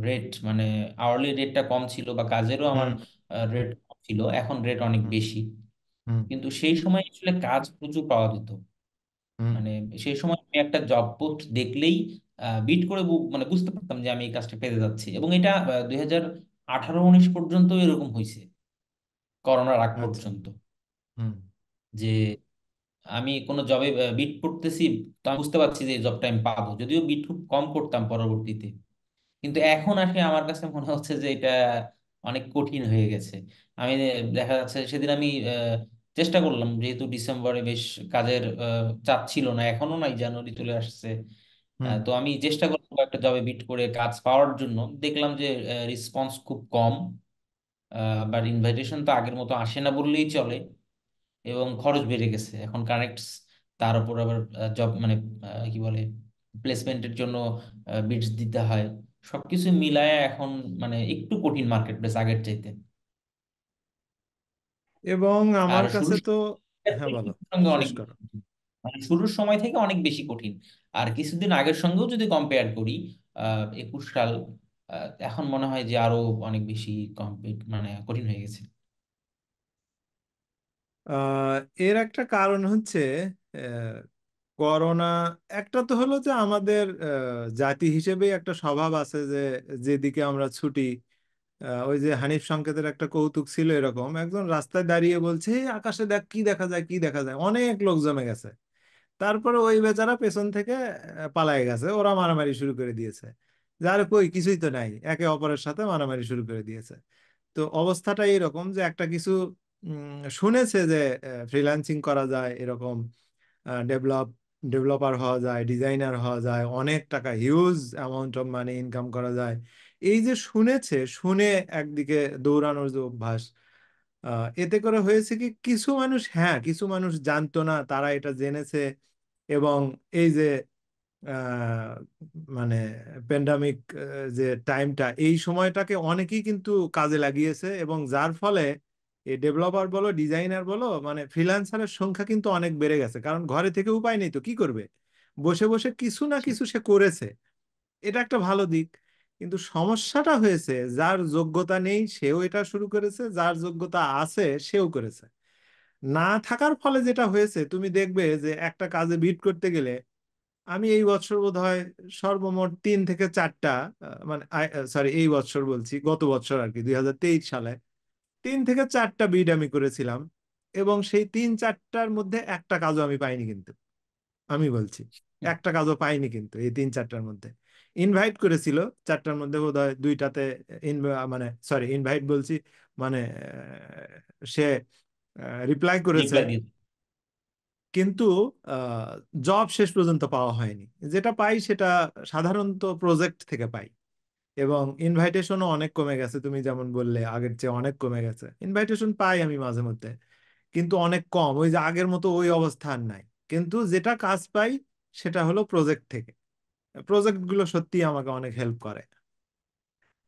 রেট, মানে আওয়ারলি রেটটা কম ছিল, বা কাজেরও আমার হুম। রেট কম ছিল। এখন রেট অনেক হুম। বেশি। হুম। কিন্তু সেই সময় আসলে কাজ প্রচুর পাওয়া যেত। হুম। মানে সেই সময় আমি একটা জব পোস্ট দেখলেই বিট করে মানে বুঝতে পারতাম যে আমি এই কাজটা পেতে যাচ্ছি। এবং এটা 2018-19 পর্যন্ত এরকম হয়েছে, করোনার আগ আচ্ছা। পর্যন্ত, হুম। যে আমি কোনো জবে বিট করতেছি, তো আমি বুঝতে পারছি যে এই জবটা আমি পাবো, যদিও বিট খুব কম করতাম পরবর্তীতে। কিন্তু এখন আসে আমার কাছে মনে হচ্ছে যে এটা অনেক কঠিন হয়ে গেছে। আমি দেখা যাচ্ছে সেদিন আমি চেষ্টা করলাম, যেহেতু ডিসেম্বরে বেশ কাজের চাপ ছিল না, এখনো নাই, জানুয়ারি চলে আসছে। হুম। তো আমি চেষ্টা করলাম একটা জবে বিট করে কাজ পাওয়ার জন্য, দেখলাম যে রেসপন্স খুব কম। আবার ইনভাইটেশন তো আগের মতো আসে না বললেই চলে। এবং খরচ বেড়ে গেছে এখন, কানেক্ট, তার উপর আবার জব, মানে কি বলে, প্লেসমেন্টের জন্য বিডস দিতে হয়। সবকিছু মিলায় এখন মানে একটু কঠিন মার্কেট প্লেস আগের চাইতে। এবং আর আমার কাছে শুরুর তো, হ্যাঁ বলো, সঙ্গে শেষ অনেক, করো। মানে শুরুর সময় থেকে অনেক বেশি কঠিন। আর কিছুদিন আগের সঙ্গেও যদি কম্পেয়ার করি, 21 সাল, এখন মনে হয় যে আরো অনেক বেশি মানে কঠিন হয়ে গেছে। আহ, এর একটা কারণ হচ্ছে আহ, করোনা। একটা তো হলো যে আমাদের জাতি হিসেবেই একটা স্বভাব আছে যে যেদিকে আমরা ছুটি ওই যে হানিফ সংকেতের একটা কৌতুক ছিল এরকম, একজন রাস্তায় দাঁড়িয়ে বলছে, "এই আকাশে দেখ কি দেখা যায়, কি দেখা যায়।" অনেক লোক জমে গেছে। তারপরে ওই বেচারা পেছন থেকে পালায়ে গেছে, ওরা মারামারি শুরু করে দিয়েছে। যার কই কিছুই তো নাই, একে অপরের সাথে মারামারি শুরু করে দিয়েছে। তো অবস্থাটা এরকম যে একটা কিছু শুনেছে যে ফ্রিল্যান্সিং করা যায়, এরকম ডেভেলপ ডেভেলপার হওয়া যায়, ডিজাইনার হওয়া যায়, অনেক টাকা huge amount of money income করা যায়। এই যে শুনেছে, শুনে একদিকে দৌড়ানোর যে অভ্যাস, এতে করে হয়েছে কি, কিছু মানুষ, হ্যাঁ কিছু মানুষ জানতো না, তারা এটা জেনেছে। এবং এই যে আহ, মানে প্যান্ডামিক যে টাইমটা, এই সময়টাকে অনেকেই কিন্তু কাজে লাগিয়েছে, এবং যার ফলে এই ডেভেলপার বলো, ডিজাইনার বলো, মানে ফ্রিল্যান্সারের সংখ্যা কিন্তু অনেক বেড়ে গেছে, কারণ ঘরে থেকে উপায় নেই তো কি করবে, বসে বসে কিছু না কিছু সে করেছে। এটা একটা ভালো দিক। কিন্তু সমস্যাটা হয়েছে, যার যোগ্যতা নেই সেও এটা শুরু করেছে, যার যোগ্যতা আছে সেও করেছে। না থাকার ফলে যেটা হয়েছে, তুমি দেখবে যে একটা কাজে বিট করতে গেলে, আমি এই বছর বোধহয় সর্বমোট 3 থেকে 4টা, মানে সরি এই বছর বলছি, গত বছর আর কি, 2023 সালে 3 থেকে 4টা বিড আমি করেছিলাম। এবং সেই 3-4টার মধ্যে একটা কাজও আমি পাইনি কিন্তু, আমি বলছি একটা কাজও পাইনি কিন্তু এই 3-4টার মধ্যে। ইনভাইট করেছিল 4টার মধ্যে বোধহয় 2টাতে, মানে সরি ইনভাইট বলছি, মানে সে রিপ্লাই করেছে, রিপ্লাই দিয়ে। কিন্তু জব শেষ পর্যন্ত পাওয়া হয়নি। যেটা পাই সেটা সাধারণত প্রজেক্ট থেকে পাই। এবং ইনভাইটেশনও অনেক কমে গেছে, তুমি যেমন বললে আগের চেয়ে অনেক কমে গেছে, ইনভাইটেশন পাই আমি মাঝে মধ্যে, কিন্তু অনেক কম, ওই যে আগের মতো ওই অবস্থা আর নাই। কিন্তু যেটা কাজ পাই সেটা হলো প্রজেক্ট থেকে। প্রজেক্ট গুলো সত্যি আমাকে অনেক হেল্প করে।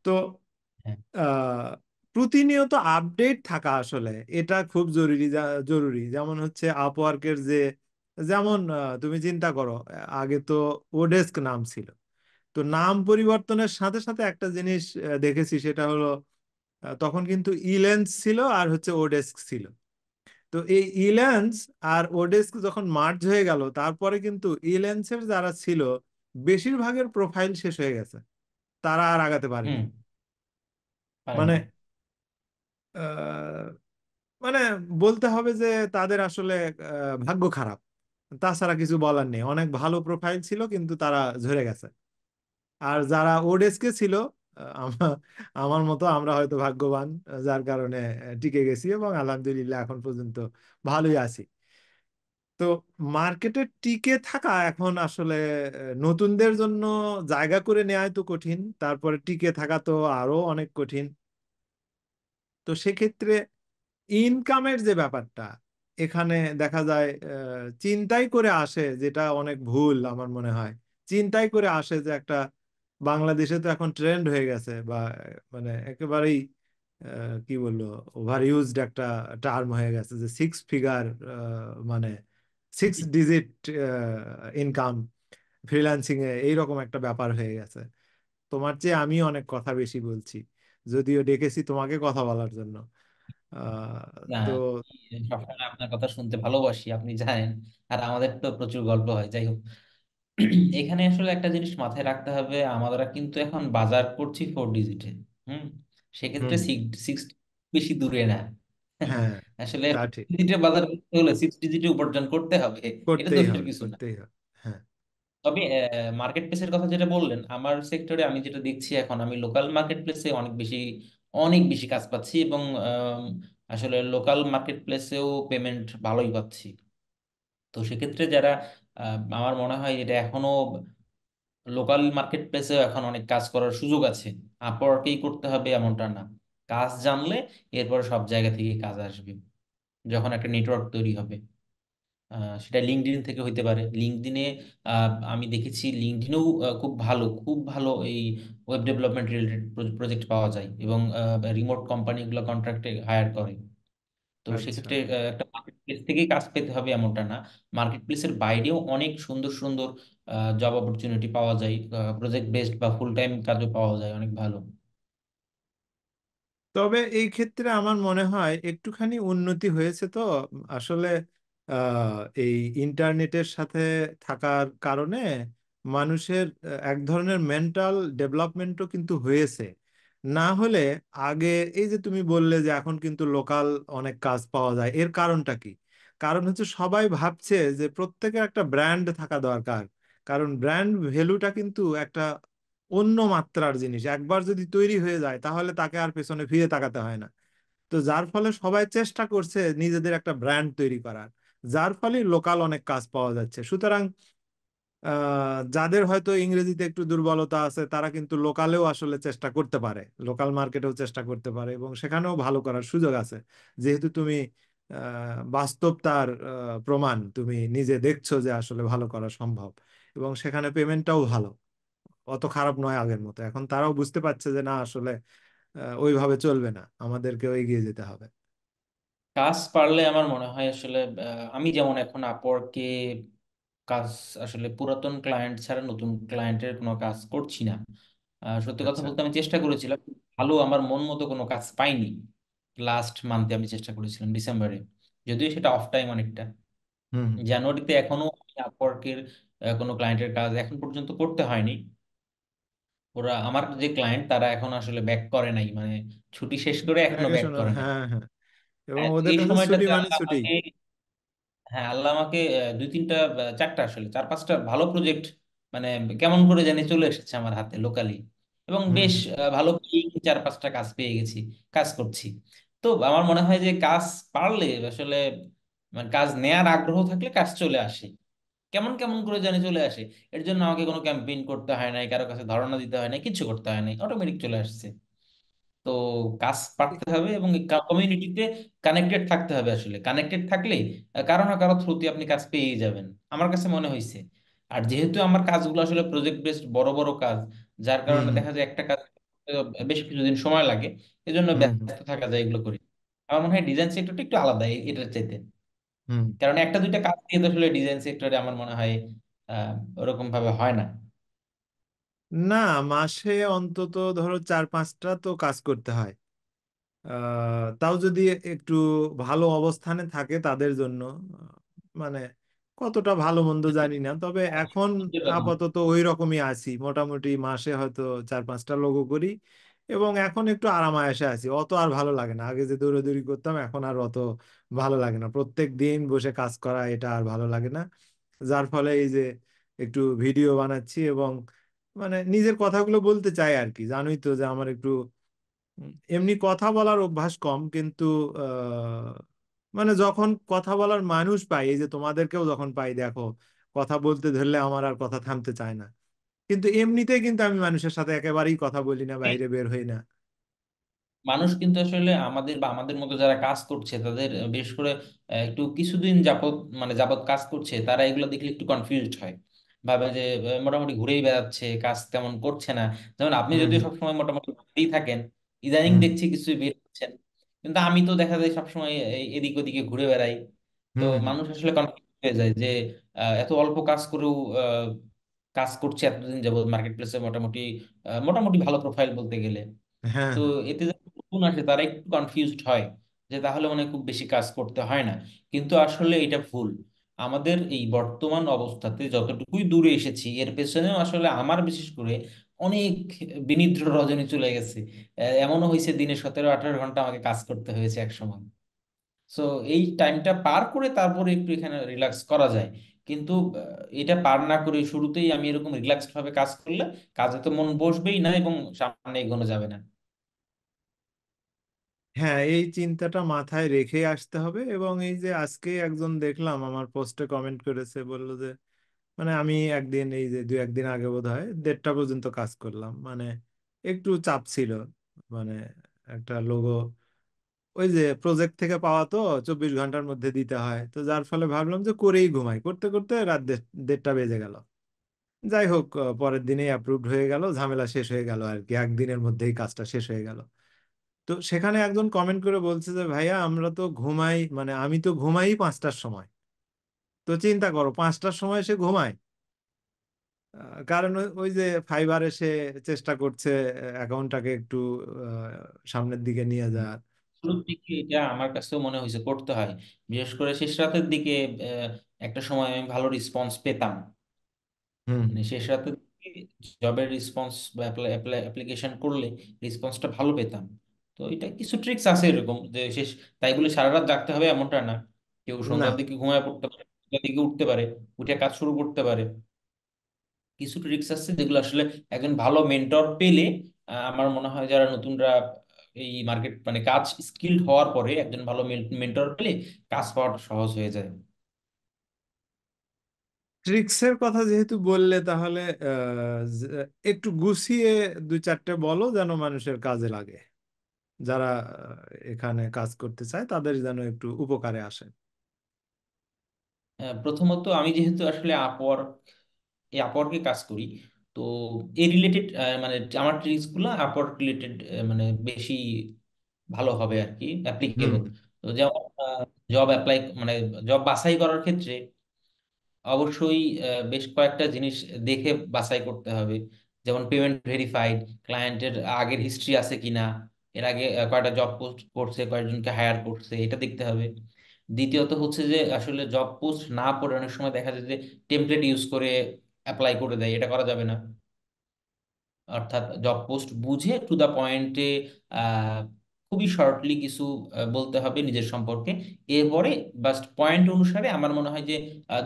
তো হ্যাঁ। আহ, প্রতিনিয়ত আপডেট থাকা আসলে এটা খুব জরুরি, জরুরি। যেমন হচ্ছে আপওয়ার্কের যে, যেমন তুমি চিন্তা করো, আগে তো ওডেস্ক নাম ছিল। তো নাম পরিবর্তনের সাথে সাথে একটা জিনিস দেখেছি, সেটা হলো তখন কিন্তু ইলেন্স ছিল আর হচ্ছে ওডেস্ক ছিল। তো এই ইলেন্স আর ওডেস্ক যখন মার্জ হয়ে গেল, তারপরে কিন্তু ইলেন্সের যারা ছিল বেশিরভাগের প্রোফাইল শেষ হয়ে গেছে, তারা আর আগাতে পারেনি। হুম। পারেনি। মানে আহ, মানে বলতে হবে যে তাদের আসলে ভাগ্য খারাপ, তাছাড়া কিছু বলার নেই। অনেক ভালো প্রোফাইল ছিল কিন্তু তারা ঝরে গেছে। আর যারা ওডেস্কে ছিল, আমার আমার মতো, আমরা হয়তো ভাগ্যবান, যার কারণে টিকে গেছি এবং আলহামদুলিল্লাহ এখন পর্যন্ত ভালোই আছি। তো মার্কেটে টিকে থাকা এখন আসলে নতুনদের জন্য জায়গা করে নেওয়া তো কঠিন, তারপরে টিকে থাকা তো আরো অনেক কঠিন। তো সেক্ষেত্রে ইনকামের যে ব্যাপারটা, এখানে দেখা যায় চিন্তাই করে আসে, যেটা অনেক ভুল আমার মনে হয়। চিন্তাই করে আসে যে একটা, বাংলাদেশে তো এখন ট্রেন্ড হয়ে গেছে, বা মানে একেবারেই কি বলবো, ওভার ইউজড একটা টার্ম হয়ে গেছে, যে 6 ফিগার, মানে 6 ডিজিট ইনকাম ফ্রিল্যান্সিং এ, এইরকম একটা ব্যাপার হয়ে গেছে। তোমার চেয়ে আমি অনেক কথা বেশি বলছি, যদিও ডেকেছি তোমাকে কথা বলার জন্য। না, তো আমি সবসময় আপনার কথা শুনতে ভালোবাসি, আপনি জানেন। আর আমাদের তো প্রচুর গল্প হয়, যাই হোক। এখানে আসলে একটা জিনিস মাথায় রাখতে হবে, আমরা কিন্তু এখন বাজার করছি 4 ডিজিটে। হুম। সেক্ষেত্রে হুম, 6 বেশি দূরে না। হ্যাঁ আসলে তা ঠিক, ডিজিটে বাজার করতে হলে 6 ডিজিটে উপার্জন করতে হবে। এটা করতেই দোষের হবে, কিছু না। করতেই হবে। হ্যাঁ, তবে মার্কেট প্লেসের কথা যেটা বললেন, আমার সেক্টরে আমি যেটা দেখছি এখন, আমি লোকাল মার্কেট প্লেসে অনেক বেশি কাজ পাচ্ছি, এবং আসলে লোকাল মার্কেট প্লেসেও পেমেন্ট ভালোই পাচ্ছি। তো সেক্ষেত্রে যারা আমার মনে হয় এটা এখনো লোকাল মার্কেট প্লেসেও এখন অনেক কাজ করার সুযোগ আছে। আপওয়ার্কেই করতে হবে এমনটা না। কাজ জানলে এরপর সব জায়গা থেকে কাজ আসবে, যখন একটা নেটওয়ার্ক তৈরি হবে। সেটা লিঙ্কডইন থেকে হইতে পারে। লিঙ্কডইনে আমি দেখেছি লিঙ্কডইনেও খুব ভালো এই ওয়েব ডেভেলপমেন্ট রিলেটেড প্রজেক্ট পাওয়া যায়, এবং রিমোট কোম্পানিগুলো কন্ট্রাক্টে হায়ার করে। তো আচ্ছা। সেক্ষেত্রে একটা মার্কেট প্লেস থেকেই কাজ পেতে হবে এমনটা না। মার্কেট প্লেসের বাইরেও অনেক সুন্দর সুন্দর জব অপরচুনিটি পাওয়া যায়, প্রজেক্ট বেসড বা ফুল টাইম কাজও পাওয়া যায় অনেক ভালো। তবে এই ক্ষেত্রে আমার মনে হয় একটুখানি উন্নতি হয়েছে তো, আসলে এই ইন্টারনেটের সাথে থাকার কারণে মানুষের এক ধরনের মেন্টাল ডেভেলপমেন্টও কিন্তু হয়েছে। না হলে আগে, এই যে তুমি বললে যে এখন কিন্তু লোকাল অনেক কাজ পাওয়া যায়, এর কারণটা কি? কারণ হচ্ছে সবাই ভাবছে যে প্রত্যেকের একটা ব্র্যান্ড থাকা দরকার। কারণ ব্র্যান্ড ভ্যালুটা কিন্তু একটা অন্য মাত্রার জিনিস, একবার যদি তৈরি হয়ে যায় তাহলে তাকে আর পেছনে ফিরে তাকাতে হয় না। তো যার ফলে সবাই চেষ্টা করছে নিজেদের একটা ব্র্যান্ড তৈরি করার, যার ফলে লোকাল অনেক কাজ পাওয়া যাচ্ছে। সুতরাং যাদের হয়তো ইংরেজিতে একটু দুর্বলতা আছে তারা কিন্তু লোকালেও আসলে চেষ্টা করতে পারে, লোকাল মার্কেটেও চেষ্টা করতে পারে, এবং সেখানেও ভালো করার সুযোগ আছে। যেহেতু তুমি বাস্তব তার প্রমাণ তুমি নিজে দেখছো যে আসলে ভালো করা সম্ভব, এবং সেখানে পেমেন্টটাও ভালো, অত খারাপ নয় আগের মতো। এখন তারাও বুঝতে পারছে যে না আসলে ওইভাবে চলবে না, আমাদেরকেও এগিয়ে যেতে হবে। কাজ পারলে আমার মনে হয় আসলে আমি যেমন এখন আপওয়ার্কে কাজ, আসলে পুরাতন ক্লায়েন্ট ছাড়া নতুন ক্লায়েন্টের কোনো কাজ করছি না। সত্যি কথা আচ্ছা। বলতে আমি চেষ্টা করেছিলাম, ভালো আমার মন মতো কোনো কাজ পাইনি। লাস্ট মান্থে আমি চেষ্টা করেছিলাম ডিসেম্বরে, যদিও সেটা অফ টাইম অনেকটা। হুম। জানুয়ারিতে এখনো আমি আপওয়ার্কের কোনো ক্লায়েন্টের কাজ এখন পর্যন্ত করতে হয়নি। ওরা আমার যে ক্লায়েন্ট তারা এখন আসলে ব্যাক করে নাই, মানে ছুটি শেষ করে এখনো ব্যাক ভ্যাকেশন, করে নাই। হ্যাঁ হ্যাঁ, এবং হ্যাঁ, তো ওদের এই কাছে ছুটি সময়টাতে মানে আল্লাহ ছুটি। আমাকে, হ্যাঁ আল্লাহ আমাকে দুই তিনটা চারটা আসলে চার পাঁচটা ভালো প্রজেক্ট, মানে কেমন করে জানি চলে এসেছে আমার হাতে লোকালি। এবং হুম বেশ হুম। ভালো চার পাঁচটা কাজ পেয়ে গেছি, কাজ করছি। তো আমার মনে হয় যে কাজ পারলে আসলে, মানে কাজ নেয়ার আগ্রহ থাকলে কাজ চলে আসে। কেমন কেমন করে জানি চলে আসে। এর জন্য আমাকে কোনো ক্যাম্পেইন করতে হয় নাই, কারো কাছে ধরনা দিতে হয় নাই, কিছু করতে হয় নাই, অটোমেটিক চলে আসছে। তো কাজ পারতে হবে এবং কমিউনিটিতে কানেক্টেড থাকতে হবে। আসলে কানেক্টেড থাকলে কারো না কারো থ্রুতে আপনি কাজ পেয়ে যাবেন, আমার কাছে মনে হয়েছে। আর যেহেতু আমার কাজগুলো আসলে প্রজেক্ট বেসড বড় বড় কাজ, যার হুম কারণে হুম। দেখা যায় একটা কাজ বেশ কিছুদিন সময় লাগে, এজন্য হুম হুম। ব্যস্ত থাকা যায় এগুলো করি। আমার মনে হয় ডিজাইন সেক্টরটা একটু আলাদা এটার চাইতে। হুম। কারণ একটা দুইটা কাজ দিয়ে তো আসলে ডিজাইন সেক্টরে আমার মনে হয় আহ ওরকম ভাবে হয় না। না, মাসে অন্তত ধরো 4-5টা তো কাজ করতে হয়। তাও যদি একটু ভালো অবস্থানে থাকে তাদের জন্য, মানে কতটা ভালো মন্দ জানি না, তবে এখন আপাতত ওই রকমই আছি, মোটামুটি মাসে হয়তো 4-5টা লোগো করি, এবং এখন একটু আরাম আয়েশে আছি, অত আর ভালো লাগে না। আগে যে দৌড়াদৌড়ি করতাম এখন আর অত ভালো লাগে না, প্রত্যেক দিন বসে কাজ করা এটা আর ভালো লাগে না। যার ফলে এই যে একটু ভিডিও বানাচ্ছি, এবং মানে নিজের কথাগুলো বলতে চাই আর কি। জানোই তো যে আমার একটু এমনি কথা বলার অভ্যাস কম, কিন্তু মানে যখন কথা বলার মানুষ পাই, এই যে তোমাদেরকেও যখন পাই দেখো, কথা বলতে ধরলে আমার আর কথা থামতে চায় না। কিন্তু এমনিতেই কিন্তু আমি মানুষের সাথে একেবারেই কথা বলি না, বাইরে বের হই না। মানুষ কিন্তু আসলে আমাদের বা আমাদের মতো যারা কাজ করছে তাদের বিশেষ করে একটু কিছুদিন যাবত, মানে যাবত কাজ করছে, তারা এগুলো দেখলে একটু কনফিউজড হয়। ভাবে যে মোটামুটি ঘুরেই বেড়াচ্ছে, কাজ তেমন করছে না। যেমন আপনি হুম যদি হুম। সবসময় মোটামুটি ঘুরেই থাকেন, ইদানিং হুম দেখছি কিছু বের হচ্ছেন, কিন্তু আমি তো দেখা যায় সবসময় এদিক ওদিকে ঘুরে বেড়াই। তো হুম। হুম। মানুষ আসলে কনফিউজ হয়ে যায় যে এত অল্প কাজ করেও কাজ করছে এতদিন যাবত মার্কেট প্লেসে, মোটামুটি মোটামুটি ভালো প্রোফাইল বলতে গেলে। হ্যাঁ তো হ্যাঁ। এতে যারা নতুন আসে তারা একটু কনফিউজড হয় যে তাহলে মনে হয় খুব বেশি কাজ করতে হয় না। কিন্তু আসলে এটা ভুল। আমাদের এই বর্তমান অবস্থাতে যতটুকুই দূরে এসেছি এর পেছনেও আসলে আমার বিশেষ করে অনেক বিনিদ্র রজনী চলে গেছে। এমনও হয়েছে দিনে 17-18 ঘন্টা আমাকে কাজ করতে হয়েছে এক সময়। সো এই টাইমটা পার করে তারপরে একটু এখানে রিল্যাক্স করা যায়। কিন্তু এটা পার না করে শুরুতেই আমি এরকম রিল্যাক্সড ভাবে কাজ করলে কাজে তো মন বসবেই না এবং সামনে এগোনো যাবে না। হ্যাঁ, এই চিন্তাটা মাথায় রেখে আসতে হবে। এবং এই যে আজকে একজন দেখলাম আমার পোস্টে কমেন্ট করেছে, বলল যে মানে আমি একদিন, এই যে 2-1 দিন আগে বোধহয় 1:30টা পর্যন্ত কাজ করলাম, মানে একটু চাপ ছিল, মানে একটা লোগো ওই যে প্রজেক্ট থেকে পাওয়া তো 24 ঘন্টার মধ্যে দিতে হয়, তো যার ফলে ভাবলাম যে করেই ঘুমাই, করতে করতে রাত 1:30টা বেজে গেল। যাই হোক, পরের দিনেই অ্যাপ্রুভড হয়ে গেল, ঝামেলা শেষ হয়ে গেল আর কি, একদিনের মধ্যেই কাজটা শেষ হয়ে গেল। তো সেখানে একজন কমেন্ট করে বলছে যে ভাইয়া আমরা তো ঘুমাই, মানে আমি তো ঘুমাই 5টার সময়। তো চিন্তা করো, 5টার সময় সে ঘুমায়। কারণ ওই যে ফাইবার এসে চেষ্টা করছে অ্যাকাউন্টটাকে একটু সামনের দিকে নিয়ে যাওয়ার। শুরুর দিকে এটা আমার কাছেও মনে হয়েছে করতে হয়, বিশেষ করে শেষ রাতের দিকে। একটা সময় আমি ভালো রেসপন্স পেতাম, হুম মানে শেষ রাতে জবের রেসপন্স বা অ্যাপ্লিকেশন করলে রেসপন্সটা ভালো পেতাম। তো এটা কিছু ট্রিক্স আছে এরকম যে শেষ, তাই বলে সারা রাত জাগতে হবে এমনটা না। কেউ না, সন্ধ্যার দিকে ঘুমায় পড়তে পারে, সন্ধ্যার দিকে উঠতে পারে, উঠে কাজ শুরু করতে পারে। কিছু ট্রিক্স আছে যেগুলো আসলে একজন ভালো মেন্টর পেলে, আমার মনে হয় যারা নতুনরা এই মার্কেট মানে কাজ স্কিল্ড হওয়ার পরে একজন ভালো মেন্টর পেলে কাজ পাওয়াটা সহজ হয়ে যায়। ট্রিক্সের কথা যেহেতু বললে তাহলে একটু গুছিয়ে দুই চারটে বলো যেন মানুষের কাজে লাগে, যারা এখানে কাজ করতে চায় তাদের যেন একটু উপকারে আসে। প্রথমত আমি যেহেতু আসলে এই আপওয়ার্কে কাজ করি, তো এই রিলেটেড মানে আমার ট্রিক্স গুলো আপওয়ার্ক রিলেটেড, মানে বেশি ভালো হবে আর কি, হুম অ্যাপ্লিকেবল। তো যেমন জব অ্যাপ্লাই মানে জব বাছাই করার ক্ষেত্রে অবশ্যই বেশ কয়েকটা জিনিস দেখে বাছাই করতে হবে। যেমন পেমেন্ট ভেরিফাইড, ক্লায়েন্টের আগের হিস্ট্রি আছে কিনা, এর আগে কয়টা জব পোস্ট করছে, কয়েকজনকে হায়ার করছে, এটা দেখতে হবে। দ্বিতীয়ত হচ্ছে যে আসলে জব পোস্ট না পড়ে অনেক সময় দেখা যায় যে টেমপ্লেট ইউজ করে অ্যাপ্লাই করে দেয়, এটা করা যাবে না। অর্থাৎ জব পোস্ট বুঝে টু দা পয়েন্টে খুবই শর্টলি কিছু বলতে হবে নিজের সম্পর্কে। এরপরে বাস্ট পয়েন্ট অনুসারে আমার মনে হয় যে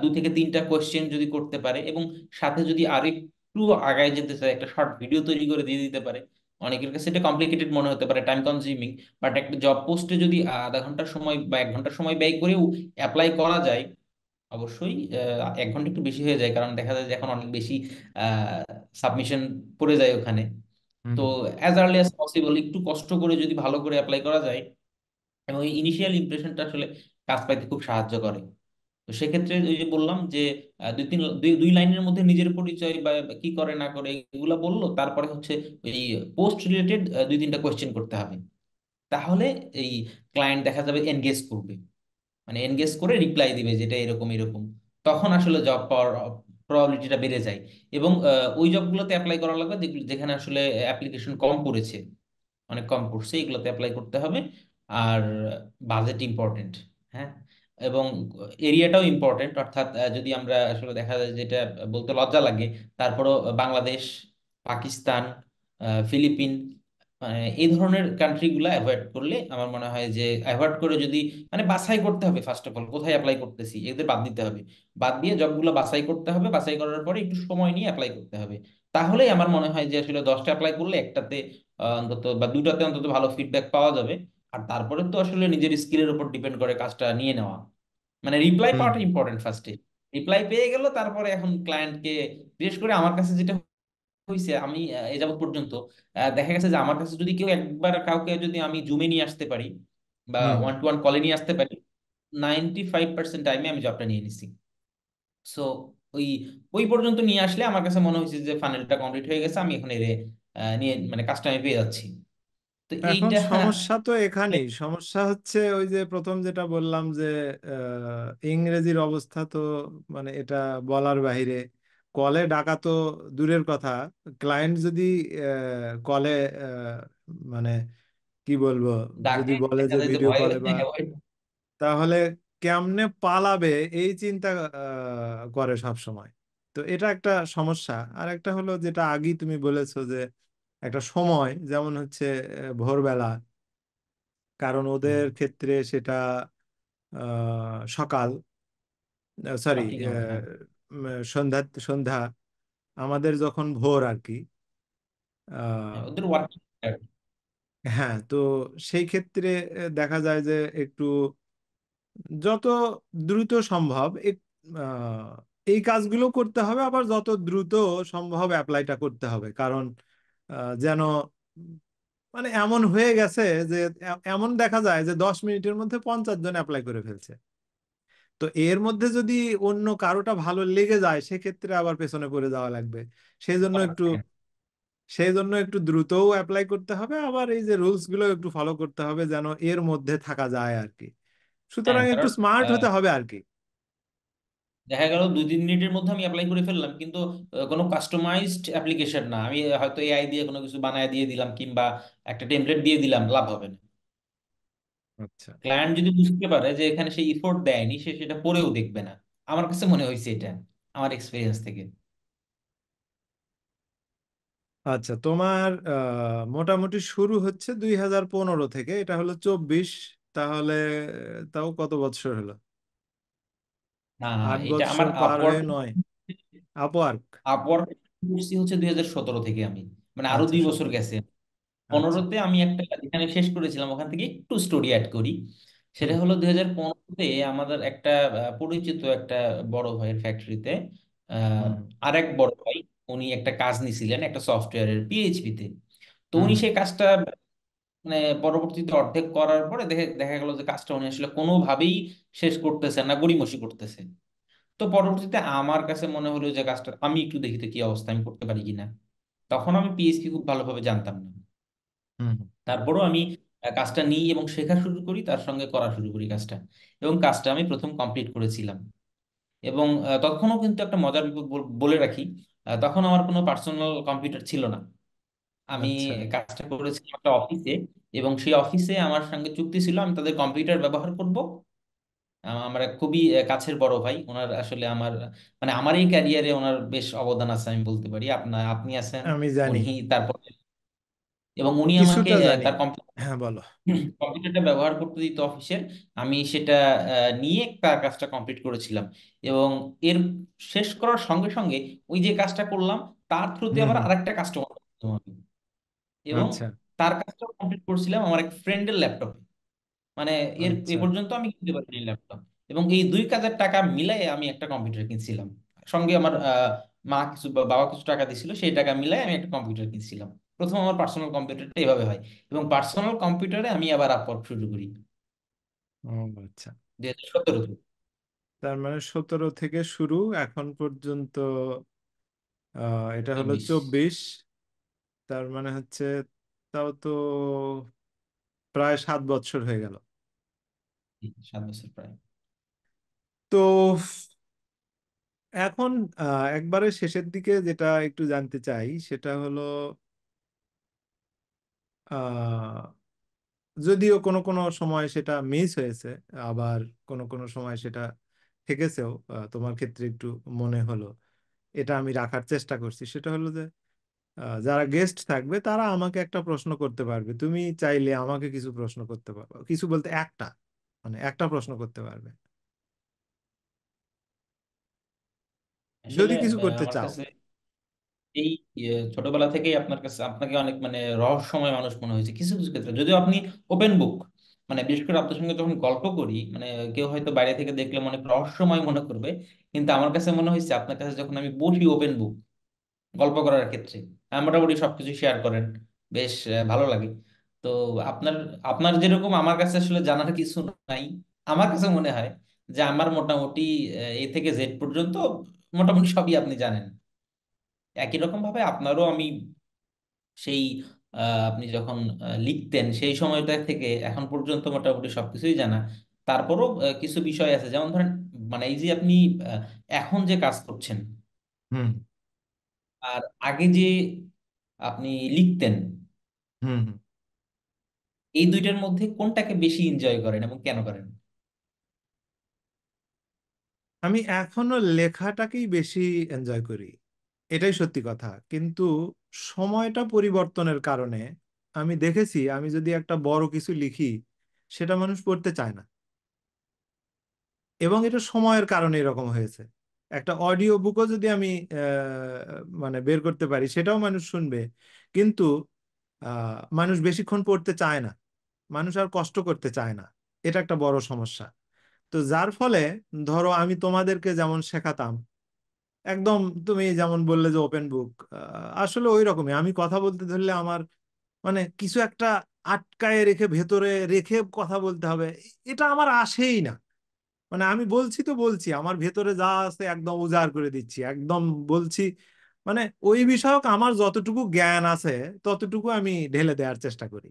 2 থেকে 3টা কোয়েশ্চেন যদি করতে পারে, এবং সাথে যদি আরেকটু আগায় যেতে চায় একটা শর্ট ভিডিও তৈরি করে দিয়ে দিতে পারে। অনেকের কাছে এটা কমপ্লিকেটেড মনে হতে পারে, টাইম কনজিউমিং, বাট একটা জব পোস্টে যদি আধা ঘন্টার সময় বা 1 ঘন্টার সময় ব্যয় করেও অ্যাপ্লাই করা যায়, অবশ্যই 1 ঘন্টা একটু বেশি হয়ে যায় কারণ দেখা যায় যে এখন অনেক বেশি সাবমিশন পড়ে যায় ওখানে। হুম তো অ্যাজ আর্লি অ্যাজ পসিবল একটু কষ্ট করে যদি ভালো করে অ্যাপ্লাই করা যায়, এবং এই ইনিশিয়াল ইমপ্রেশনটা আসলে কাজ পাইতে খুব সাহায্য করে। তো সেক্ষেত্রে ওই যে বললাম যে দুই লাইনের মধ্যে নিজের পরিচয় বা বা কি করে না করে এগুলো বললো, তারপরে হচ্ছে এই পোস্ট রিলেটেড 2-3টা কোয়েশ্চেন করতে হবে। তাহলে এই ক্লায়েন্ট দেখা যাবে এনগেজ করবে, মানে এনগেজ করে রিপ্লাই দিবে যেটা এরকম এরকম। তখন আসলে জব পাওয়ার প্রবাবিলিটিটা বেড়ে যায়। এবং ওই জবগুলোতে অ্যাপ্লাই করা লাগবে যেখানে আসলে অ্যাপ্লিকেশন কম পড়েছে, অনেক কম পড়ছে, এগুলোতে অ্যাপ্লাই করতে হবে। আর বাজেট ইম্পর্টেন্ট, হ্যাঁ, এবং এরিয়াটাও ইম্পর্টেন্ট। অর্থাৎ যদি আমরা আসলে দেখা যায় যেটা বলতে লজ্জা লাগে, তারপরও বাংলাদেশ, পাকিস্তান, ফিলিপিন, মানে এই ধরনের কান্ট্রিগুলো অ্যাভয়েড করলে আমার মনে হয় যে অ্যাভয়েড করে যদি মানে বাছাই করতে হবে, ফার্স্ট অফ অল কোথায় অ্যাপ্লাই করতেছি এদের বাদ দিতে হবে। বাদ দিয়ে জবগুলো বাছাই করতে হবে, বাছাই করার পরে একটু সময় নিয়ে অ্যাপ্লাই করতে হবে। তাহলেই আমার মনে হয় যে আসলে 10টা অ্যাপ্লাই করলে একটাতে অন্তত বা দুটাতে অন্তত ভালো ফিডব্যাক পাওয়া যাবে। আর তারপরে তো আসলে নিজের স্কিলের উপর ডিপেন্ড করে কাজটা নিয়ে নেওয়া। মানে রিপ্লাই হুম পাওয়াটা ইম্পর্টেন্ট ফার্স্টে। রিপ্লাই পেয়ে গেল, তারপরে এখন ক্লায়েন্টকে, বিশেষ করে আমার কাছে যেটা হয়েছে, আমি এ যাবৎ পর্যন্ত দেখা গেছে যে আমার কাছে যদি কেউ একবার কাউকে যদি আমি জুমে নিয়ে আসতে পারি বা হুম ওয়ান টু ওয়ান কলে নিয়ে আসতে পারি, 95% টাইমে আমি জবটা নিয়ে নিছি। সো ওই ওই পর্যন্ত নিয়ে আসলে আমার কাছে মনে হয়েছে যে ফানেলটা কমপ্লিট হয়ে গেছে, আমি এখন এর নিয়ে মানে কাজটা আমি পেয়ে যাচ্ছি। তো এখন এইটা সমস্যা তো এখানেই, সমস্যা হচ্ছে ওই যে প্রথম যেটা বললাম যে ইংরেজির অবস্থা তো মানে এটা বলার বাইরে। কলে ডাকা তো দূরের কথা, ক্লায়েন্ট যদি কলে মানে কি বলবো, যদি ডাকে, বলে দেখা যে যায় যে ভিডিও ভয়ে কলে বা, avoid। তাহলে কেমনে পালাবে এই চিন্তা করে সব সময়। তো এটা একটা সমস্যা। আর একটা হলো যেটা আগেই তুমি বলেছো যে একটা সময় যেমন হচ্ছে ভোরবেলা, কারণ ওদের ক্ষেত্রে সেটা সকাল, সরি ওয়ার্কিং আওয়ার, হ্যাঁ। সন্ধ্যা সন্ধ্যা, আমাদের যখন ভোর আর কি। হ্যাঁ, আহ, ওদের ওয়ার্কিং। হ্যাঁ, তো সেই ক্ষেত্রে দেখা যায় যে একটু যত দ্রুত সম্ভব এই কাজগুলো করতে হবে, আবার যত দ্রুত সম্ভব অ্যাপ্লাইটা করতে হবে। কারণ যেন মানে এমন হয়ে গেছে যে এমন দেখা যায় যে 10 মিনিটের মধ্যে 50 জন অ্যাপ্লাই করে ফেলছে। তো এর মধ্যে যদি অন্য কারোটা ভালো লেগে যায় সেক্ষেত্রে আবার পেছনে পড়ে যাওয়া লাগবে। সেই জন্য একটু সেই জন্য একটু দ্রুতও অ্যাপ্লাই করতে হবে, আবার এই যে রুলস গুলো একটু ফলো করতে হবে যেন এর মধ্যে থাকা যায় আর কি। হ্যাঁ, সুতরাং একটু কারণ স্মার্ট আহ, হতে হবে আর কি। দেখা গেল 2-3 মিনিটের মধ্যে আমি অ্যাপ্লাই করে ফেললাম, কিন্তু কোনো কাস্টমাইজড অ্যাপ্লিকেশন না, আমি হয়তো এআই দিয়ে কোনো কিছু বানায় দিয়ে দিলাম কিংবা একটা টেমপ্লেট দিয়ে দিলাম, লাভ হবে না। আচ্ছা, ক্লায়েন্ট যদি বুঝতে পারে যে এখানে সে ইফোর্ট দেয়নি, সে সেটা পরেও দেখবে না। আমার কাছে মনে হয়েছে এটা, আমার এক্সপিরিয়েন্স থেকে। আচ্ছা, তোমার মোটামুটি শুরু হচ্ছে 2015 থেকে, এটা হলো 24। তাহলে তাও কত বছর হলো? না, 8 এটা বছর আমার পার আপওয়ার্ড হয়ে 9। আপওয়ার্ক। আপওয়ার্ড করছি হচ্ছে 2017 থেকে আমি, মানে আরো আচ্ছা, 2 বছর 17। গেছে। আচ্ছা। 15-তে আমি একটা যেখানে শেষ করেছিলাম ওখান থেকে একটু স্টোরি অ্যাড করি। সেটা হুম। হলো 2015-তে আমাদের একটা পরিচিত একটা বড় ভাইয়ের ফ্যাক্টরিতে হুম। আরেক বড় ভাই, উনি একটা কাজ নিছিলেন একটা সফটওয়্যারের পিএইচপি তে। তো হুম। উনি হুম। সেই কাজটা মানে পরবর্তীতে অর্ধেক করার পরে দেখা গেল যে কাজটা উনি আসলে কোনোভাবেই শেষ করতেছে না, গড়িমসি করতেছে। তো পরবর্তীতে আমার কাছে মনে হলো যে কাজটা আমি একটু দেখি তো কি অবস্থা, আমি করতে পারি কিনা। তখন আমি পিএইচপি খুব ভালোভাবে জানতাম না। হুম। তারপরও আমি কাজটা নিই এবং শেখা শুরু করি, তার সঙ্গে করা শুরু করি কাজটা। এবং কাজটা আমি প্রথম কমপ্লিট করেছিলাম। এবং তখনও কিন্তু একটা মজার ব্যাপার বলে রাখি, তখন আমার কোনো পার্সোনাল কম্পিউটার ছিল না। আমি আচ্ছা। কাজটা করেছিলাম একটা অফিসে, এবং সেই অফিসে আমার সঙ্গে চুক্তি ছিল আমি তাদের কম্পিউটার ব্যবহার করব। আমার এক খুবই কাছের বড় ভাই, ওনার আসলে আমার মানে আমার এই ক্যারিয়ারে ওনার বেশ অবদান আছে আমি বলতে পারি। আপনি আছেন, আমি জানি, উনি, তারপর এবং উনি আমাকে কিছুটা জানি। তার হ্যাঁ, বলো। কম্পিউটারটা ব্যবহার করতে দিত অফিসের। আমি সেটা নিয়ে তার কাজটা কমপ্লিট করেছিলাম। এবং এর শেষ করার সঙ্গে সঙ্গে ওই যে কাজটা করলাম, তার থ্রুতে হুম। আবার হুম। আরেকটা কাস্টমার আমি, এবং আচ্ছা। তার কাজটা কমপ্লিট করছিলাম আমার এক ফ্রেন্ডের ল্যাপটপে। মানে এ আচ্ছা। পর্যন্ত আমি কিনতে পারিনি ল্যাপটপ। এবং এই দুই কাজের টাকা মিলাই আমি একটা কম্পিউটার কিনছিলাম। সঙ্গে আমার মা কিছু বা বাবা কিছু টাকা দিছিল, সেই টাকা মিলাই আমি একটা কম্পিউটার কিনছিলাম। প্রথম আমার পার্সোনাল কম্পিউটারটা এভাবে হয়। এবং পার্সোনাল কম্পিউটারে আমি আবার আপওয়ার্ক শুরু করি ও, আচ্ছা। 2017-তে। তার মানে 17 থেকে শুরু, এখন পর্যন্ত এটা হলো 24, 24। তার মানে হচ্ছে, তাও তো প্রায় 7 বছর হয়ে গেল। 7 বছর প্রায়। তো এখন একবারে শেষের দিকে যেটা একটু জানতে চাই সেটা হলো, আহ, যদিও কোনো কোনো সময় সেটা মিস হয়েছে, আবার কোনো কোনো সময় সেটা থেকেছেও, তোমার ক্ষেত্রে একটু মনে হলো, এটা আমি রাখার চেষ্টা করছি। সেটা হলো যে যারা গেস্ট থাকবে তারা আমাকে একটা প্রশ্ন করতে পারবে, তুমি চাইলে আমাকে কিছু প্রশ্ন করতে পারবে, কিছু বলতে একটা, মানে একটা প্রশ্ন করতে পারবে আসলে যদি কিছু করতে আমার চাও। কাছে এই ছোটবেলা থেকেই আপনাকে অনেক মানে রহস্যময় মানুষ মনে হয়েছে কিছু কিছু ক্ষেত্রে, যদিও আপনি ওপেন বুক। মানে বিশেষ করে আপনার সঙ্গে যখন গল্প করি, মানে কেউ হয়তো বাইরে থেকে দেখলে অনেক রহস্যময় মনে করবে, কিন্তু আমার কাছে মনে হয়েছে আপনার কাছে যখন আমি বসি ওপেন বুক গল্প করার ক্ষেত্রে, মোটামুটি সবকিছু শেয়ার করেন। বেশ ভালো লাগে। তো আপনার আপনার যেরকম আমার কাছে আসলে জানার কিছু নাই। আমার কাছে মনে হয় যে আমার মোটামুটি এ থেকে জেড পর্যন্ত মোটামুটি সবই আপনি জানেন। একই রকম ভাবে আপনারও আমি সেই আপনি যখন লিখতেন সেই সময়টা থেকে এখন পর্যন্ত মোটামুটি সবকিছুই জানা। তারপরও কিছু বিষয় আছে, যেমন ধরেন মানে এই যে আপনি আহ, এখন যে কাজ করছেন হুম। আর আগে যে আপনি লিখতেন, হুম। হুম। এই দুইটার মধ্যে কোনটাকে বেশি এনজয় করেন এবং কেন করেন? আমি এখনো লেখাটাকেই বেশি এনজয় করি, এটাই সত্যি কথা। কিন্তু সময়টা পরিবর্তনের কারণে আমি দেখেছি, আমি যদি একটা বড় কিছু লিখি সেটা মানুষ পড়তে চায় না, এবং এটা সময়ের কারণে এরকম হয়েছে। একটা অডিও বুকও যদি আমি মানে বের করতে পারি সেটাও মানুষ শুনবে, কিন্তু মানুষ বেশিক্ষণ পড়তে চায় না, মানুষ আর কষ্ট করতে চায় না। এটা একটা বড় সমস্যা। তো যার ফলে, ধরো আমি তোমাদেরকে যেমন শেখাতাম, একদম তুমি যেমন বললে যে ওপেন বুক, আসলে ওই রকমই আমি কথা বলতে ধরলে আমার মানে কিছু একটা আটকায় রেখে ভেতরে রেখে কথা বলতে হবে, এটা আমার আসেই না। মানে আমি বলছি তো বলছি, আমার ভেতরে যা আছে একদম উজাড় করে দিচ্ছি, একদম বলছি। মানে ওই বিষয়ক আমার যতটুকু জ্ঞান আছে ততটুকু আমি ঢেলে দেওয়ার চেষ্টা করি।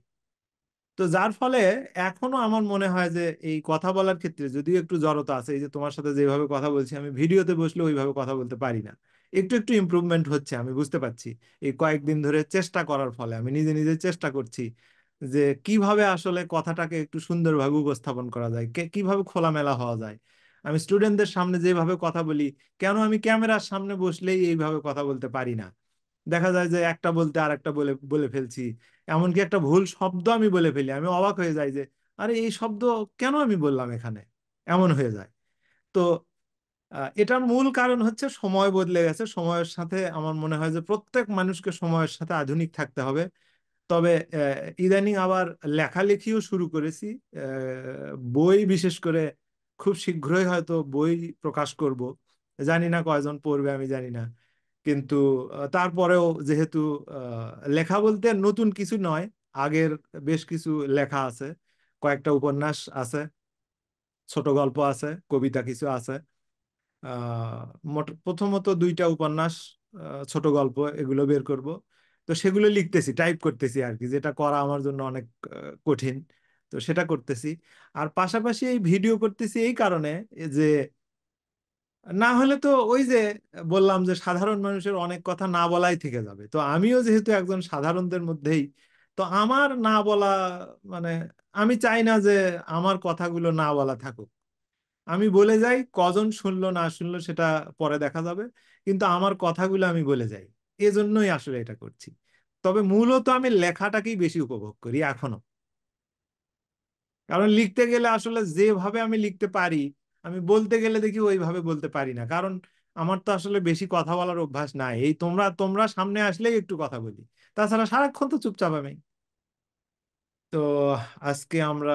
তো যার ফলে এখনো আমার মনে হয় যে এই কথা বলার ক্ষেত্রে যদিও একটু জড়তা আছে, এই যে তোমার সাথে যেভাবে কথা বলছি আমি ভিডিওতে বসলে ওইভাবে কথা বলতে পারি না। একটু একটু ইমপ্রুভমেন্ট হচ্ছে, আমি বুঝতে পারছি। এই কয়েকদিন ধরে চেষ্টা করার ফলে আমি নিজে নিজে চেষ্টা করছি যে কিভাবে আসলে কথাটাকে একটু সুন্দরভাবে উপস্থাপন করা যায়, কিভাবে খোলামেলা হওয়া যায়। আমি স্টুডেন্টদের সামনে যেভাবে কথা বলি, কেন আমি ক্যামেরার সামনে বসলেই এইভাবে কথা বলতে পারি না? দেখা যায় যে একটা বলতে আর একটা বলে বলে ফেলছি, এমনকি একটা ভুল শব্দ আমি বলে ফেলি, আমি অবাক হয়ে যাই যে আরে এই শব্দ কেন আমি বললাম এখানে, এমন হয়ে যায়। তো এটার মূল কারণ হচ্ছে সময় বদলে গেছে। সময়ের সাথে আমার মনে হয় যে প্রত্যেক মানুষকে সময়ের সাথে আধুনিক থাকতে হবে। তবে ইদানিং আবার লেখালেখিও শুরু করেছি। বই বিশেষ করে খুব শীঘ্রই হয়তো বই প্রকাশ করব। জানি না কয়জন পড়বে, আমি জানি না। কিন্তু তারপরেও যেহেতু লেখা বলতে নতুন কিছু নয়, আগের বেশ কিছু লেখা আছে, কয়েকটা উপন্যাস আছে, ছোট গল্প আছে, কবিতা কিছু আছে। প্রথমত দুইটা উপন্যাস, ছোট গল্প, এগুলো বের করব। তো সেগুলো লিখতেছি, টাইপ করতেছি আর কি, যেটা করা আমার জন্য অনেক কঠিন। তো সেটা করতেছি। আর পাশাপাশি এই ভিডিও করতেছি এই কারণে যে না হলে তো ওই যে বললাম যে সাধারণ মানুষের অনেক কথা না বলাই থেকে যাবে। তো আমিও যেহেতু একজন সাধারণদের মধ্যেই, তো আমার না বলা মানে আমি চাই না যে আমার কথাগুলো না বলা থাকুক। আমি বলে যাই, কজন শুনলো না শুনলো সেটা পরে দেখা যাবে, কিন্তু আমার কথাগুলো আমি বলে যাই। এজন্যই আসলে এটা করছি। তবে মূলত আমি লেখাটাকেই বেশি উপভোগ করি এখনো। কারণ লিখতে গেলে আসলে যেভাবে আমি লিখতে পারি, আমি বলতে গেলে দেখি ওইভাবে বলতে পারি না। কারণ আমার তো আসলে বেশি কথা বলার অভ্যাস নাই। এই তোমরা তোমরা সামনে আসলেই একটু কথা বলি, তাছাড়া সারাক্ষণ তো চুপচাপ আমি। তো আজকে আমরা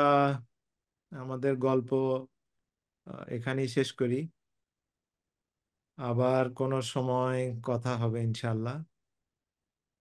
আমাদের গল্প এখানেই শেষ করি। আবার কোনো সময় কথা হবে ইনশাল্লাহ।